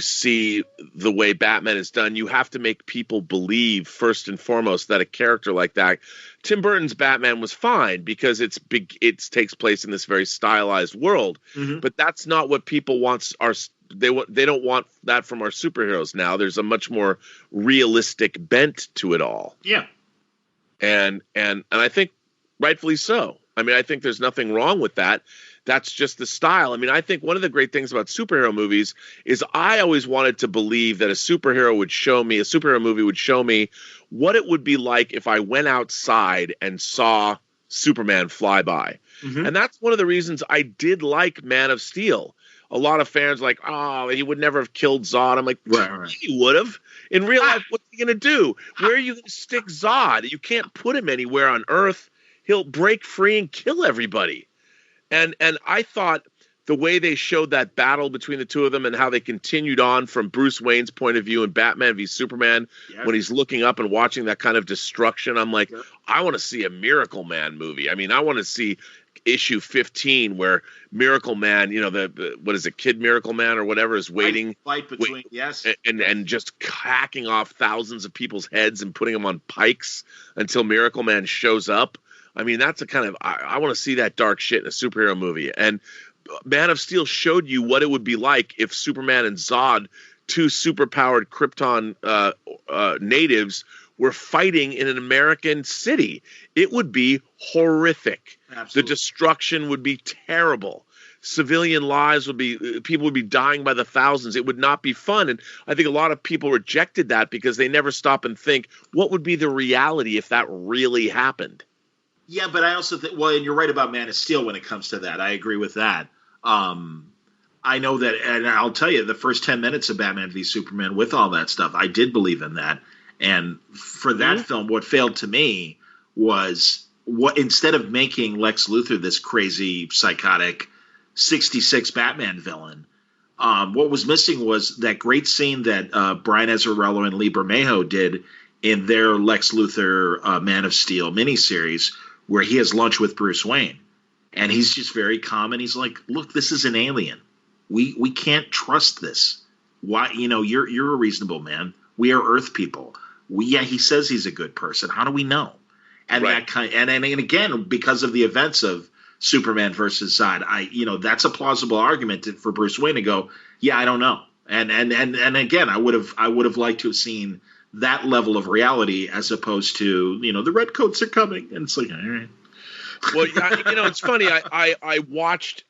see the way Batman is done, you have to make people believe first and foremost that a character like that. Tim Burton's Batman was fine because it takes place in this very stylized world, but that's not what people want. They don't want that from our superheroes now. There's a much more realistic bent to it all. Yeah. And I think rightfully so. I mean, I think there's nothing wrong with that. That's just the style. I mean, I think one of the great things about superhero movies is I always wanted to believe that a superhero movie would show me what it would be like if I went outside and saw Superman fly by. Mm-hmm. And that's one of the reasons I did like Man of Steel. A lot of fans are like, oh, he would never have killed Zod. I'm like, right. He would have. In real life, what's he going to do? Where are you going to stick Zod? You can't put him anywhere on Earth. He'll break free and kill everybody. And I thought the way they showed that battle between the two of them and how they continued on from Bruce Wayne's point of view in Batman v Superman, when he's looking up and watching that kind of destruction, I'm like, I want to see a Miracle Man movie. I mean, I want to see issue 15 where Miracle Man, what is it, Kid Miracle Man or whatever, is waiting. Fight between, yes. And just hacking off thousands of people's heads and putting them on pikes until Miracle Man shows up. I mean, that's a kind of, I want to see that dark shit in a superhero movie. And Man of Steel showed you what it would be like if Superman and Zod, two superpowered Krypton natives, were fighting in an American city. It would be horrific. Absolutely. The destruction would be terrible. Civilian lives people would be dying by the thousands. It would not be fun. And I think a lot of people rejected that because they never stop and think, what would be the reality if that really happened? Yeah, but I also think, and you're right about Man of Steel when it comes to that. I agree with that. I know that, and I'll tell you, the first 10 minutes of Batman v Superman with all that stuff, I did believe in that. And for that film, what failed to me was instead of making Lex Luthor this crazy, psychotic 66 Batman villain, what was missing was that great scene that Brian Azzarello and Lee Bermejo did in their Lex Luthor Man of Steel miniseries, where he has lunch with Bruce Wayne. And he's just very calm, and he's like, look, this is an alien. We can't trust this. Why? You're a reasonable man. We are Earth people. He says he's a good person. How do we know? And right. And again, because of the events of Superman versus Zod, that's a plausible argument for Bruce Wayne to go, yeah, I don't know. And again, I would have liked to have seen that level of reality as opposed to, the redcoats are coming. And it's like, all right. Well, it's funny. I watched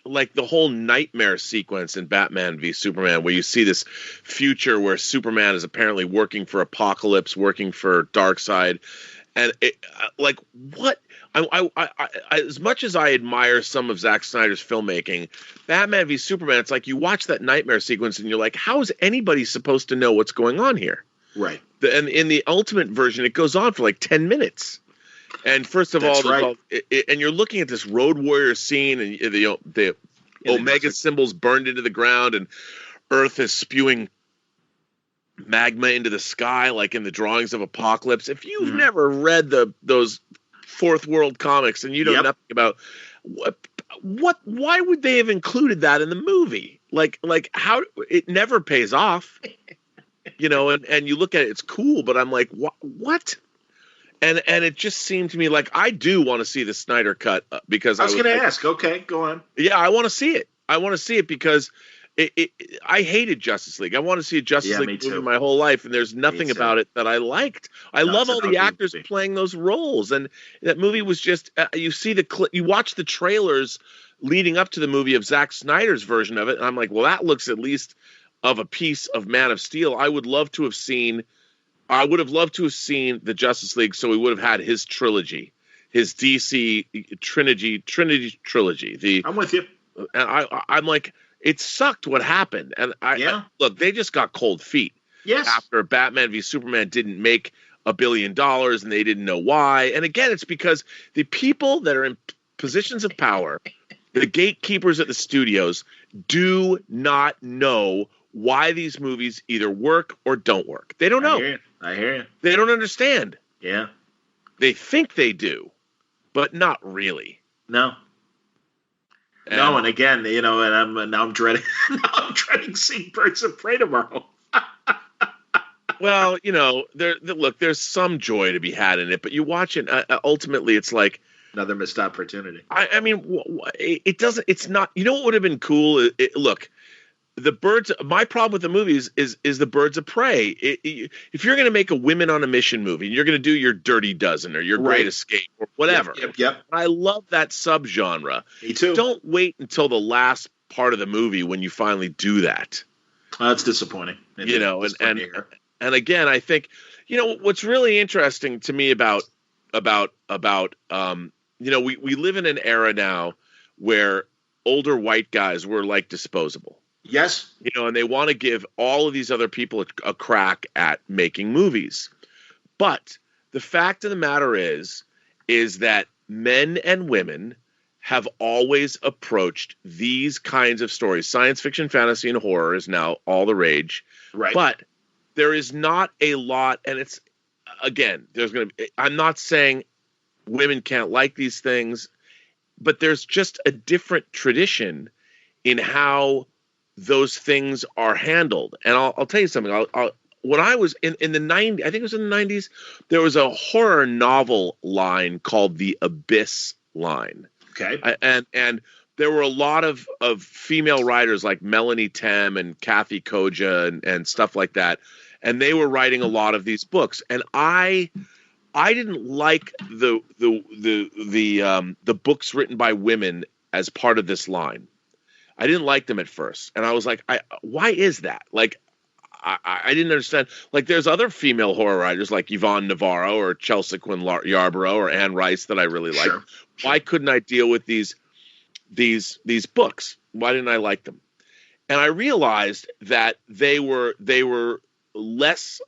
like the whole nightmare sequence in Batman v Superman, where you see this future where Superman is apparently working for Apocalypse, working for Darkseid, and what? I as much as I admire some of Zack Snyder's filmmaking, Batman v Superman, it's like you watch that nightmare sequence and you're like, how is anybody supposed to know what's going on here? Right. And in the Ultimate version, it goes on for like 10 minutes. And first of all, right. And you're looking at this Road Warrior scene, and the Omega symbols burned into the ground, and Earth is spewing magma into the sky, like in the drawings of Apocalypse. If you've never read those Fourth World comics and you know nothing about why would they have included that in the movie? Like how it never pays off, and you look at it, it's cool, but I'm like, what? And it just seemed to me like I do want to see the Snyder cut because I was going to ask. Okay, go on. Yeah, I want to see it. I want to see it because I hated Justice League. I want to see a Justice League movie my whole life, and there's nothing about it that I liked. I love all the actors playing those roles, and that movie was just you see you watch the trailers leading up to the movie of Zack Snyder's version of it, and I'm like, well, that looks at least of a piece of Man of Steel. I would have loved to have seen the Justice League, so we would have had his trilogy, his DC Trinity trilogy. I'm with you. And I'm like, it sucked what happened. And look, they just got cold feet. Yes. After Batman v Superman didn't make $1 billion and they didn't know why. And again, it's because the people that are in positions of power, the gatekeepers at the studios, do not know why these movies either work or don't work. They don't know. I hear you. They don't understand. Yeah. They think they do, but not really. No. And again, and I'm dreading. I'm dreading seeing Birds of Prey tomorrow. Well, there's some joy to be had in it, but you watch it. Ultimately, it's like another missed opportunity. I mean, it doesn't. It's not. You know what would have been cool? Look, the birds. My problem with the movies is the Birds of Prey. If you're going to make a women on a mission movie, and you're going to do your Dirty Dozen or your Great Escape or whatever, Yep. I love that subgenre. Me too. Don't wait until the last part of the movie when you finally do that. That's disappointing. And again, I think what's really interesting to me about we live in an era now where older white guys were like disposable. Yes. And they want to give all of these other people a crack at making movies. But the fact of the matter is that men and women have always approached these kinds of stories. Science fiction, fantasy, and horror is now all the rage. Right. But there is not a lot, and it's, again, I'm not saying women can't like these things, but there's just a different tradition in how those things are handled. And I'll tell you something. When I was in the 90s, I think it was in the 90s, there was a horror novel line called the Abyss line. Okay. And there were a lot of female writers like Melanie Tem and Kathy Koja and stuff like that. And they were writing a lot of these books. And I didn't like the books written by women as part of this line. I didn't like them at first. And I was like, why is that? Like, I didn't understand. Like, there's other female horror writers like Yvonne Navarro or Chelsea Quinn Yarborough or Anne Rice that I really like. Sure. Why couldn't I deal with these books? Why didn't I like them? And I realized that they were less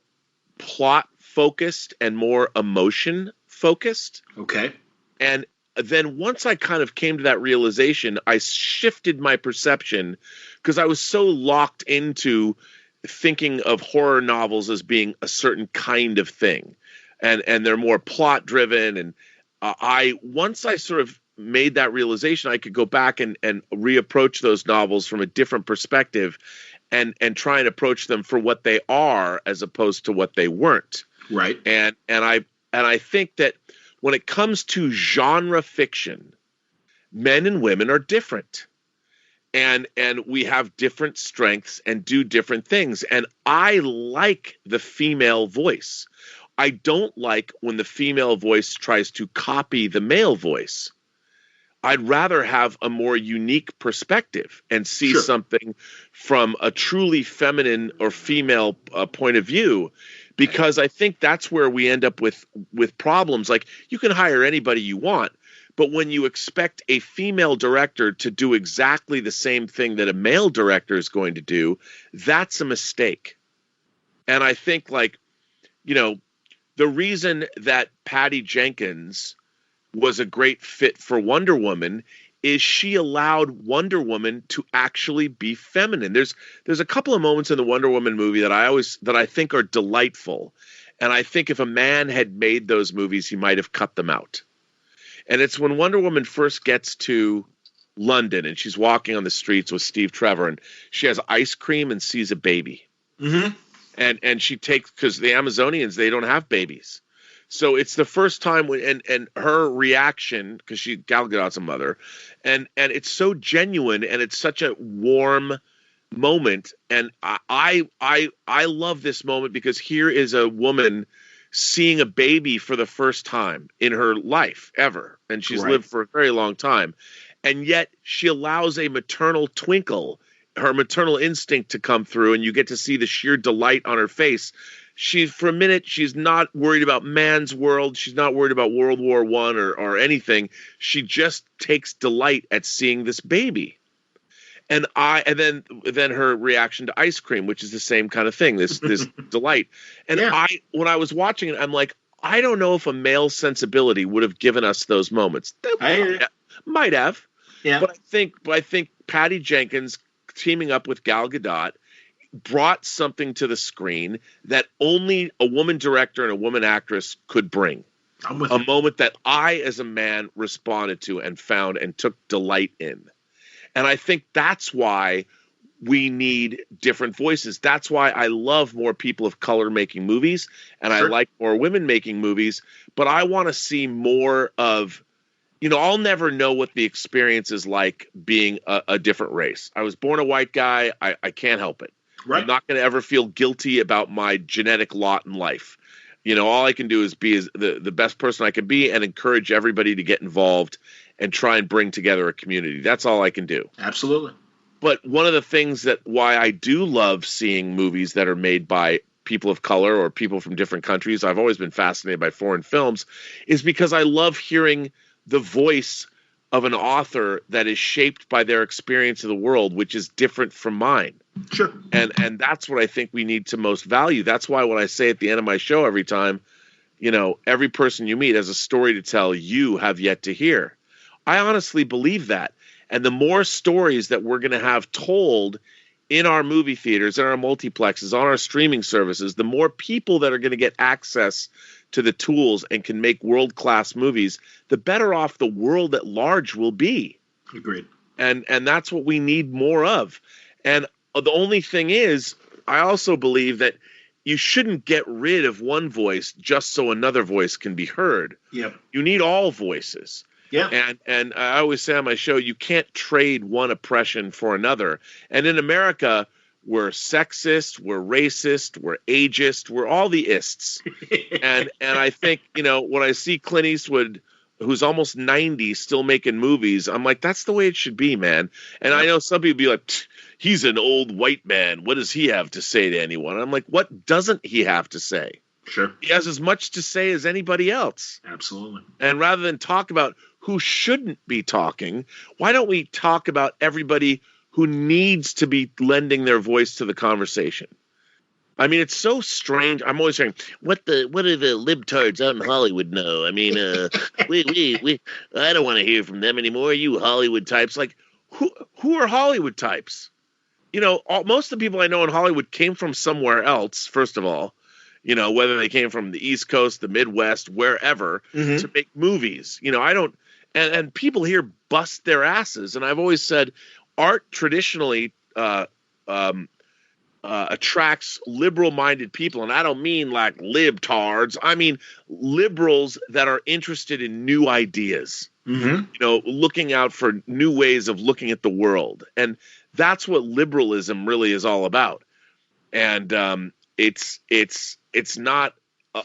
plot focused and more emotion focused. Okay. And then once I kind of came to that realization, I shifted my perception because I was so locked into thinking of horror novels as being a certain kind of thing. And they're more plot driven. And once I sort of made that realization, I could go back and reapproach those novels from a different perspective and try and approach them for what they are as opposed to what they weren't. Right. And I think that when it comes to genre fiction, men and women are different. And we have different strengths and do different things. And I like the female voice. I don't like when the female voice tries to copy the male voice. I'd rather have a more unique perspective and see something from a truly feminine or female point of view, because I think that's where we end up with problems. Like, you can hire anybody you want, but when you expect a female director to do exactly the same thing that a male director is going to do, that's a mistake. And I think, the reason that Patty Jenkins was a great fit for Wonder Woman is she allowed Wonder Woman to actually be feminine. There's a couple of moments in the Wonder Woman movie that I think are delightful. And I think if a man had made those movies, he might have cut them out. And it's when Wonder Woman first gets to London and she's walking on the streets with Steve Trevor and she has ice cream and sees a baby. Mm-hmm. And she takes, because the Amazonians, they don't have babies. So it's the first time when, and her reaction, because Gal Gadot's a mother, and it's so genuine and it's such a warm moment. And I love this moment because here is a woman seeing a baby for the first time in her life ever. And she's lived for a very long time. And yet she allows a maternal twinkle, her maternal instinct, to come through, and you get to see the sheer delight on her face. For a minute, she's not worried about man's world. She's not worried about World War I or anything. She just takes delight at seeing this baby. And then her reaction to ice cream, which is the same kind of thing, this delight. And when I was watching it, I'm like, I don't know if a male sensibility would have given us those moments. Might have. Yeah. But I think Patty Jenkins teaming up with Gal Gadot brought something to the screen that only a woman director and a woman actress could bring. A moment that I, as a man, responded to and found and took delight in. And I think that's why we need different voices. That's why I love more people of color making movies, and I like more women making movies. But I want to see more of I'll never know what the experience is like being a different race. I was born a white guy. I can't help it. Right. I'm not going to ever feel guilty about my genetic lot in life. All I can do is be the best person I can be and encourage everybody to get involved and try and bring together a community. That's all I can do. Absolutely. But one of the things why I do love seeing movies that are made by people of color or people from different countries, I've always been fascinated by foreign films, is because I love hearing the voice of an author that is shaped by their experience of the world, which is different from mine. Sure. And that's what I think we need to most value. That's why when I say at the end of my show every time, every person you meet has a story to tell you have yet to hear. I honestly believe that. And the more stories that we're going to have told in our movie theaters, in our multiplexes, on our streaming services, the more people that are going to get access to the tools and can make world-class movies, the better off the world at large will be. Agreed. And that's what we need more of. And the only thing is, I also believe that you shouldn't get rid of one voice just so another voice can be heard. Yep. You need all voices. Yeah. And I always say on my show, you can't trade one oppression for another. And in America, we're sexist, we're racist, we're ageist, we're all the ists. and I think, when I see Clint Eastwood, who's almost 90, still making movies, I'm like, that's the way it should be, man. And I know some people be like, he's an old white man. What does he have to say to anyone? And I'm like, what doesn't he have to say? Sure. He has as much to say as anybody else. Absolutely. And rather than talk about who shouldn't be talking, why don't we talk about everybody who needs to be lending their voice to the conversation? I mean, it's so strange. I'm always saying, what do the libtards out in Hollywood know? I mean, I don't want to hear from them anymore. You Hollywood types. Like, who are Hollywood types? Most of the people I know in Hollywood came from somewhere else, first of all. Whether they came from the East Coast, the Midwest, wherever, to make movies. I don't, and people here bust their asses. And I've always said art traditionally attracts liberal-minded people. And I don't mean like libtards. I mean liberals that are interested in new ideas, looking out for new ways of looking at the world. And that's what liberalism really is all about. And it's not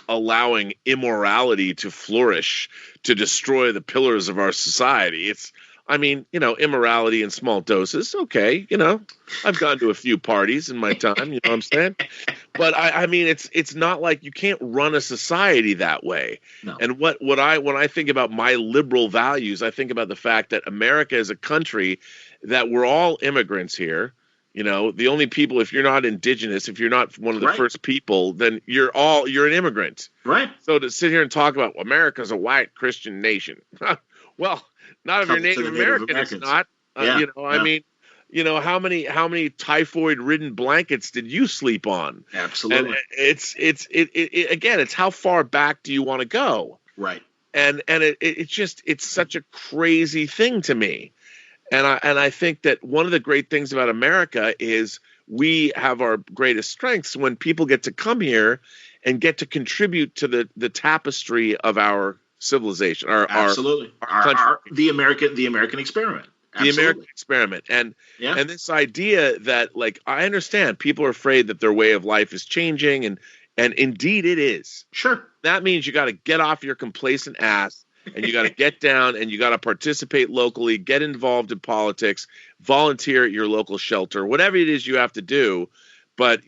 allowing immorality to flourish, to destroy the pillars of our society. Immorality in small doses. Okay. I've gone to a few parties in my time, you know what I'm saying? But it's not like you can't run a society that way. No. And when I think about my liberal values, I think about the fact that America is a country that we're all immigrants here. The only people, if you're not indigenous, if you're not one of the first people, then you're an immigrant. Right. So to sit here and talk about America's a white Christian nation. Well, not if you're Native American, it's not. I mean, how many typhoid-ridden blankets did you sleep on? Absolutely. And it's how far back do you want to go? Right. And it's such a crazy thing to me. And I think that one of the great things about America is we have our greatest strengths when people get to come here and get to contribute to the tapestry of our civilization. Absolutely. The American experiment. Absolutely. The American experiment. And this idea that, like, I understand people are afraid that their way of life is changing, and indeed it is. Sure. That means you got to get off your complacent ass. And you got to get down and you got to participate locally, get involved in politics, volunteer at your local shelter, whatever it is you have to do. But,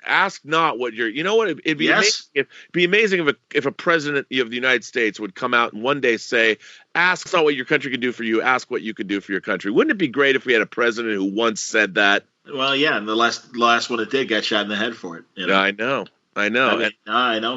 ask not what it'd be amazing if a president of the United States would come out and one day say, ask not what your country can do for you, ask what you can do for your country. Wouldn't it be great if we had a president who once said that? Well, yeah, and the last one that did got shot in the head for it. I know. I know,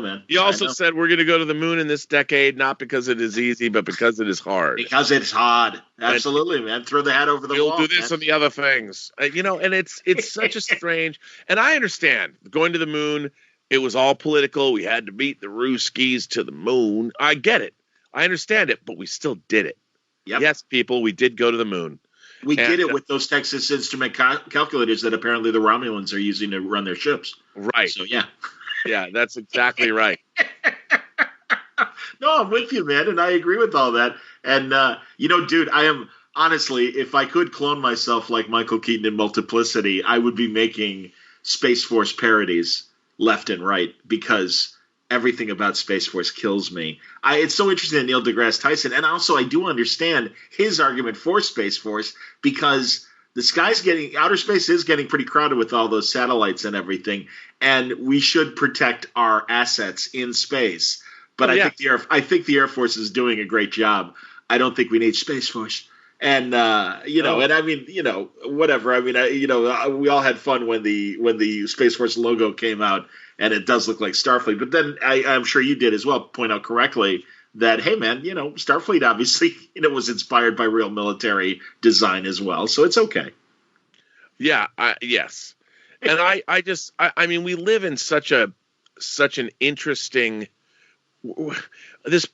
man. He also said we're going to go to the moon in this decade, not because it is easy, but because it is hard. Because it's hard. Absolutely, man. Throw the hat over the wall. We'll do this and the other things. And it's such a strange, and I understand going to the moon, it was all political. We had to beat the Ruskies to the moon. I get it. I understand it, but we still did it. Yep. Yes, people, we did go to the moon. We did it with those Texas Instrument calculators that apparently the Romulans are using to run their ships. Right. So, yeah. Yeah, that's exactly right. No, I'm with you, man, and I agree with all that. And, dude, I am honestly, if I could clone myself like Michael Keaton in Multiplicity, I would be making Space Force parodies left and right because everything about Space Force kills me. It's so interesting that Neil deGrasse Tyson, and also I do understand his argument for Space Force because outer space is getting pretty crowded with all those satellites and everything, and we should protect our assets in space. But I think the Air Force is doing a great job. I don't think we need Space Force. And and I mean, whatever. I mean, we all had fun when the Space Force logo came out, and it does look like Starfleet. But then I'm sure you did as well point out correctly that, hey, man, Starfleet obviously was inspired by real military design as well, so it's okay. Yeah. Yes. And I mean, we live in such an interesting.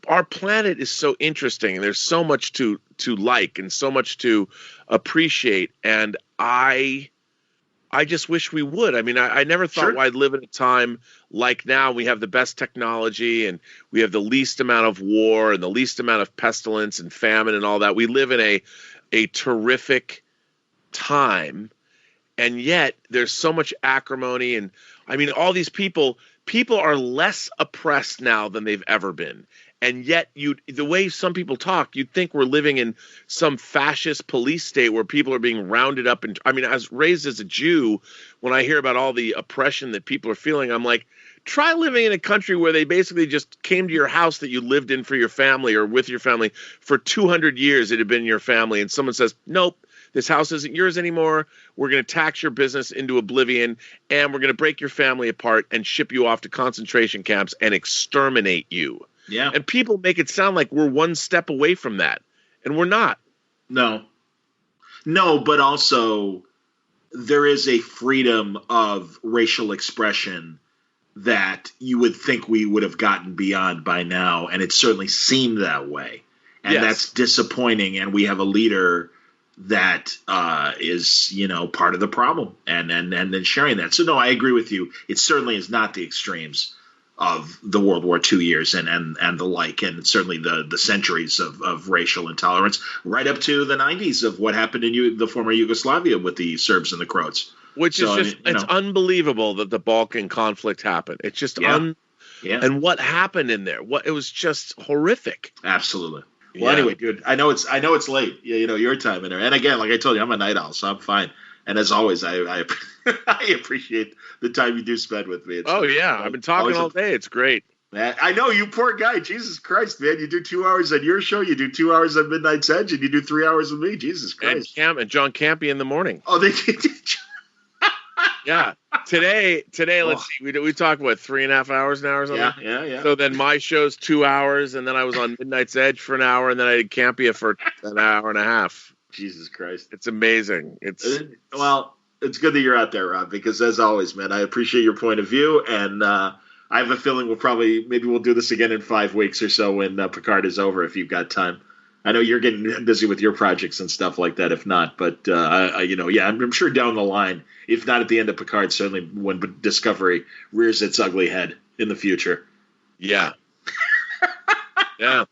Our planet is so interesting, and there's so much to like and so much to appreciate, and I just wish we would. I mean, I never thought I'd live in a time like now. We have the best technology, and we have the least amount of war and the least amount of pestilence and famine and all that. We live in a terrific time, and yet there's so much acrimony, and I mean, all these people are less oppressed now than they've ever been. And yet, the way some people talk, you'd think we're living in some fascist police state where people are being rounded up. And I mean, I was raised as a Jew. When I hear about all the oppression that people are feeling, I'm like, try living in a country where they basically just came to your house that you lived in for your family or with your family for 200 years. It had been your family. And someone says, nope, this house isn't yours anymore. We're going to tax your business into oblivion, and we're going to break your family apart and ship you off to concentration camps and exterminate you. Yeah. And people make it sound like we're one step away from that, and we're not. No, but also there is a freedom of racial expression that you would think we would have gotten beyond by now, and it certainly seemed that way. And that's disappointing, and we have a leader that is, part of the problem and then sharing that. So, no, I agree with you. It certainly is not the extremes of the World War II years and the like, and certainly the centuries of racial intolerance right up to the 90s of what happened in the former Yugoslavia with the Serbs and the Croats. Which is just, it's unbelievable that the Balkan conflict happened. It's just and what happened in there? It was just horrific. Absolutely. Well, anyway, dude, I know it's late. Your time in there. And again, like I told you, I'm a night owl, so I'm fine. And as always, I appreciate the time you do spend with me. I've been talking all day. It's great. I know, you poor guy. Jesus Christ, man. You do 2 hours on your show. You do 2 hours on Midnight's Edge, and you do 3 hours with me. Jesus Christ. And John Campy in the morning. Oh, they did. Yeah. Today, let's see. We talked, 3.5 hours now or something? Yeah. So then my show's 2 hours, and then I was on Midnight's Edge for an hour, and then I did Campia for an hour and a half. Jesus Christ. It's amazing. Well, it's good that you're out there, Rob, because as always, man, I appreciate your point of view, and I have a feeling we'll do this again in 5 weeks or so when Picard is over, if you've got time. I know you're getting busy with your projects and stuff like that, if not, but I'm sure down the line, if not at the end of Picard, certainly when Discovery rears its ugly head in the future. Yeah. Yeah.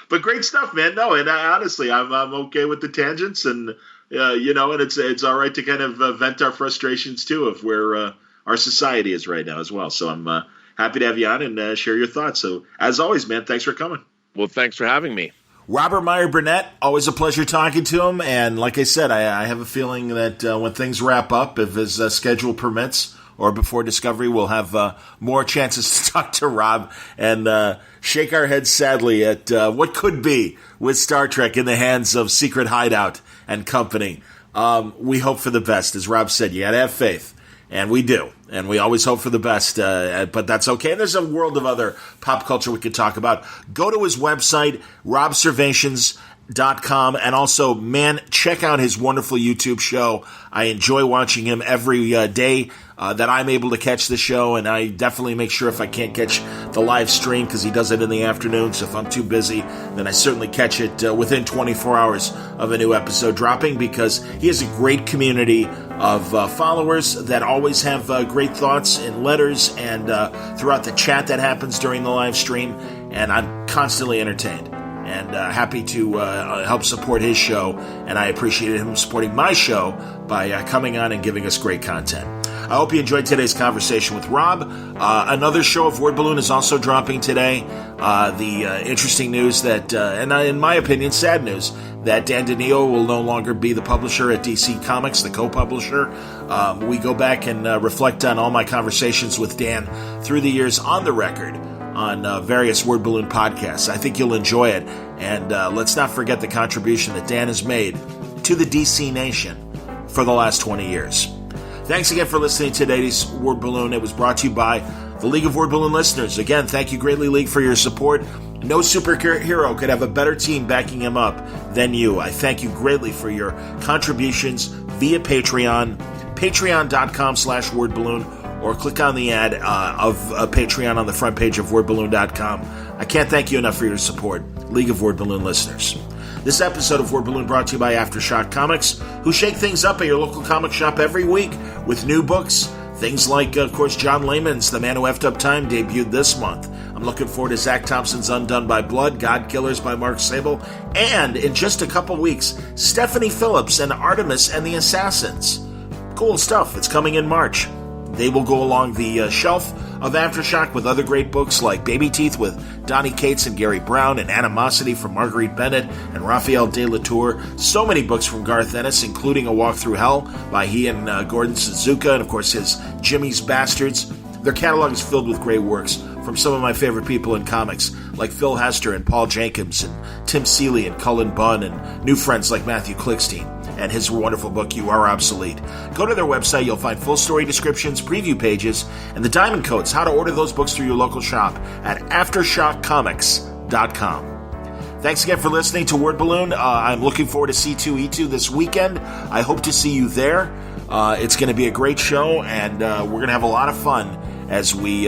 But great stuff, man. No, and honestly, I'm okay with the tangents, and and it's all right to kind of vent our frustrations too of where our society is right now as well. So I'm happy to have you on and share your thoughts. So as always, man, thanks for coming. Well, thanks for having me. Robert Meyer Burnett, always a pleasure talking to him. And like I said, I have a feeling that when things wrap up, if his schedule permits, or before Discovery, we'll have more chances to talk to Rob and shake our heads sadly at what could be with Star Trek in the hands of Secret Hideout and company. We hope for the best. As Rob said, you got to have faith. And we do. And we always hope for the best, but that's okay. And there's a world of other pop culture we could talk about. Go to his website, Robservations.com, and also, man, check out his wonderful YouTube show. I enjoy watching him every day that I'm able to catch the show, and I definitely make sure if I can't catch the live stream, because he does it in the afternoon, so if I'm too busy, then I certainly catch it within 24 hours of a new episode dropping, because he has a great community of followers that always have great thoughts in letters and throughout the chat that happens during the live stream, and I'm constantly entertained. and happy to help support his show, and I appreciated him supporting my show by coming on and giving us great content. I hope you enjoyed today's conversation with Rob. Another show of Word Balloon is also dropping today. The interesting news that, and in my opinion, sad news, that Dan DiNeo will no longer be the publisher at DC Comics, the co-publisher. We go back and reflect on all my conversations with Dan through the years on the record on various Word Balloon podcasts. I think you'll enjoy it. And let's not forget the contribution that Dan has made to the DC Nation for the last 20 years. Thanks again for listening to today's Word Balloon. It was brought to you by the League of Word Balloon listeners. Again, thank you greatly, League, for your support. No superhero could have a better team backing him up than you. I thank you greatly for your contributions via Patreon, patreon.com/wordballoon, or click on the ad of Patreon on the front page of wordballoon.com. I can't thank you enough for your support, League of Word Balloon listeners. This episode of Word Balloon brought to you by Aftershock Comics, who shake things up at your local comic shop every week with new books. Things like, of course, John Layman's The Man Who Effed Up Time debuted this month. I'm looking forward to Zach Thompson's Undone by Blood, God Killers by Mark Sable, and in just a couple weeks, Stephanie Phillips and Artemis and the Assassins. Cool stuff. It's coming in March. They will go along the shelf of Aftershock with other great books like Baby Teeth with Donnie Cates and Gary Brown, and Animosity from Marguerite Bennett and Raphael De La Tour. So many books from Garth Ennis, including A Walk Through Hell by he and Gordon Suzuka, and of course his Jimmy's Bastards. Their catalog is filled with great works from some of my favorite people in comics, like Phil Hester and Paul Jenkins and Tim Seeley and Cullen Bunn, and new friends like Matthew Klickstein and his wonderful book, You Are Obsolete. Go to their website. You'll find full story descriptions, preview pages, and the diamond codes, how to order those books through your local shop at AftershockComics.com. Thanks again for listening to Word Balloon. I'm looking forward to C2E2 this weekend. I hope to see you there. It's going to be a great show, and we're going to have a lot of fun as we,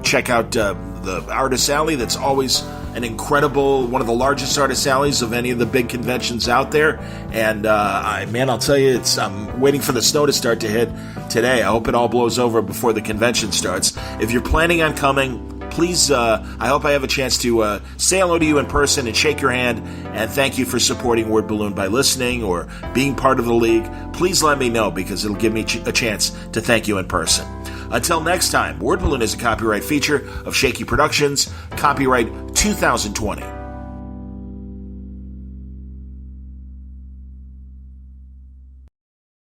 check out the Artist Alley. That's always an incredible, one of the largest artist alleys of any of the big conventions out there. And I'll tell you, I'm waiting for the snow to start to hit today. I hope it all blows over before the convention starts. If you're planning on coming, please, I hope I have a chance to say hello to you in person and shake your hand, and thank you for supporting Word Balloon by listening or being part of the league. Please let me know, because it'll give me a chance to thank you in person. Until next time, Word Balloon is a copyright feature of Shaky Productions, copyright 2020.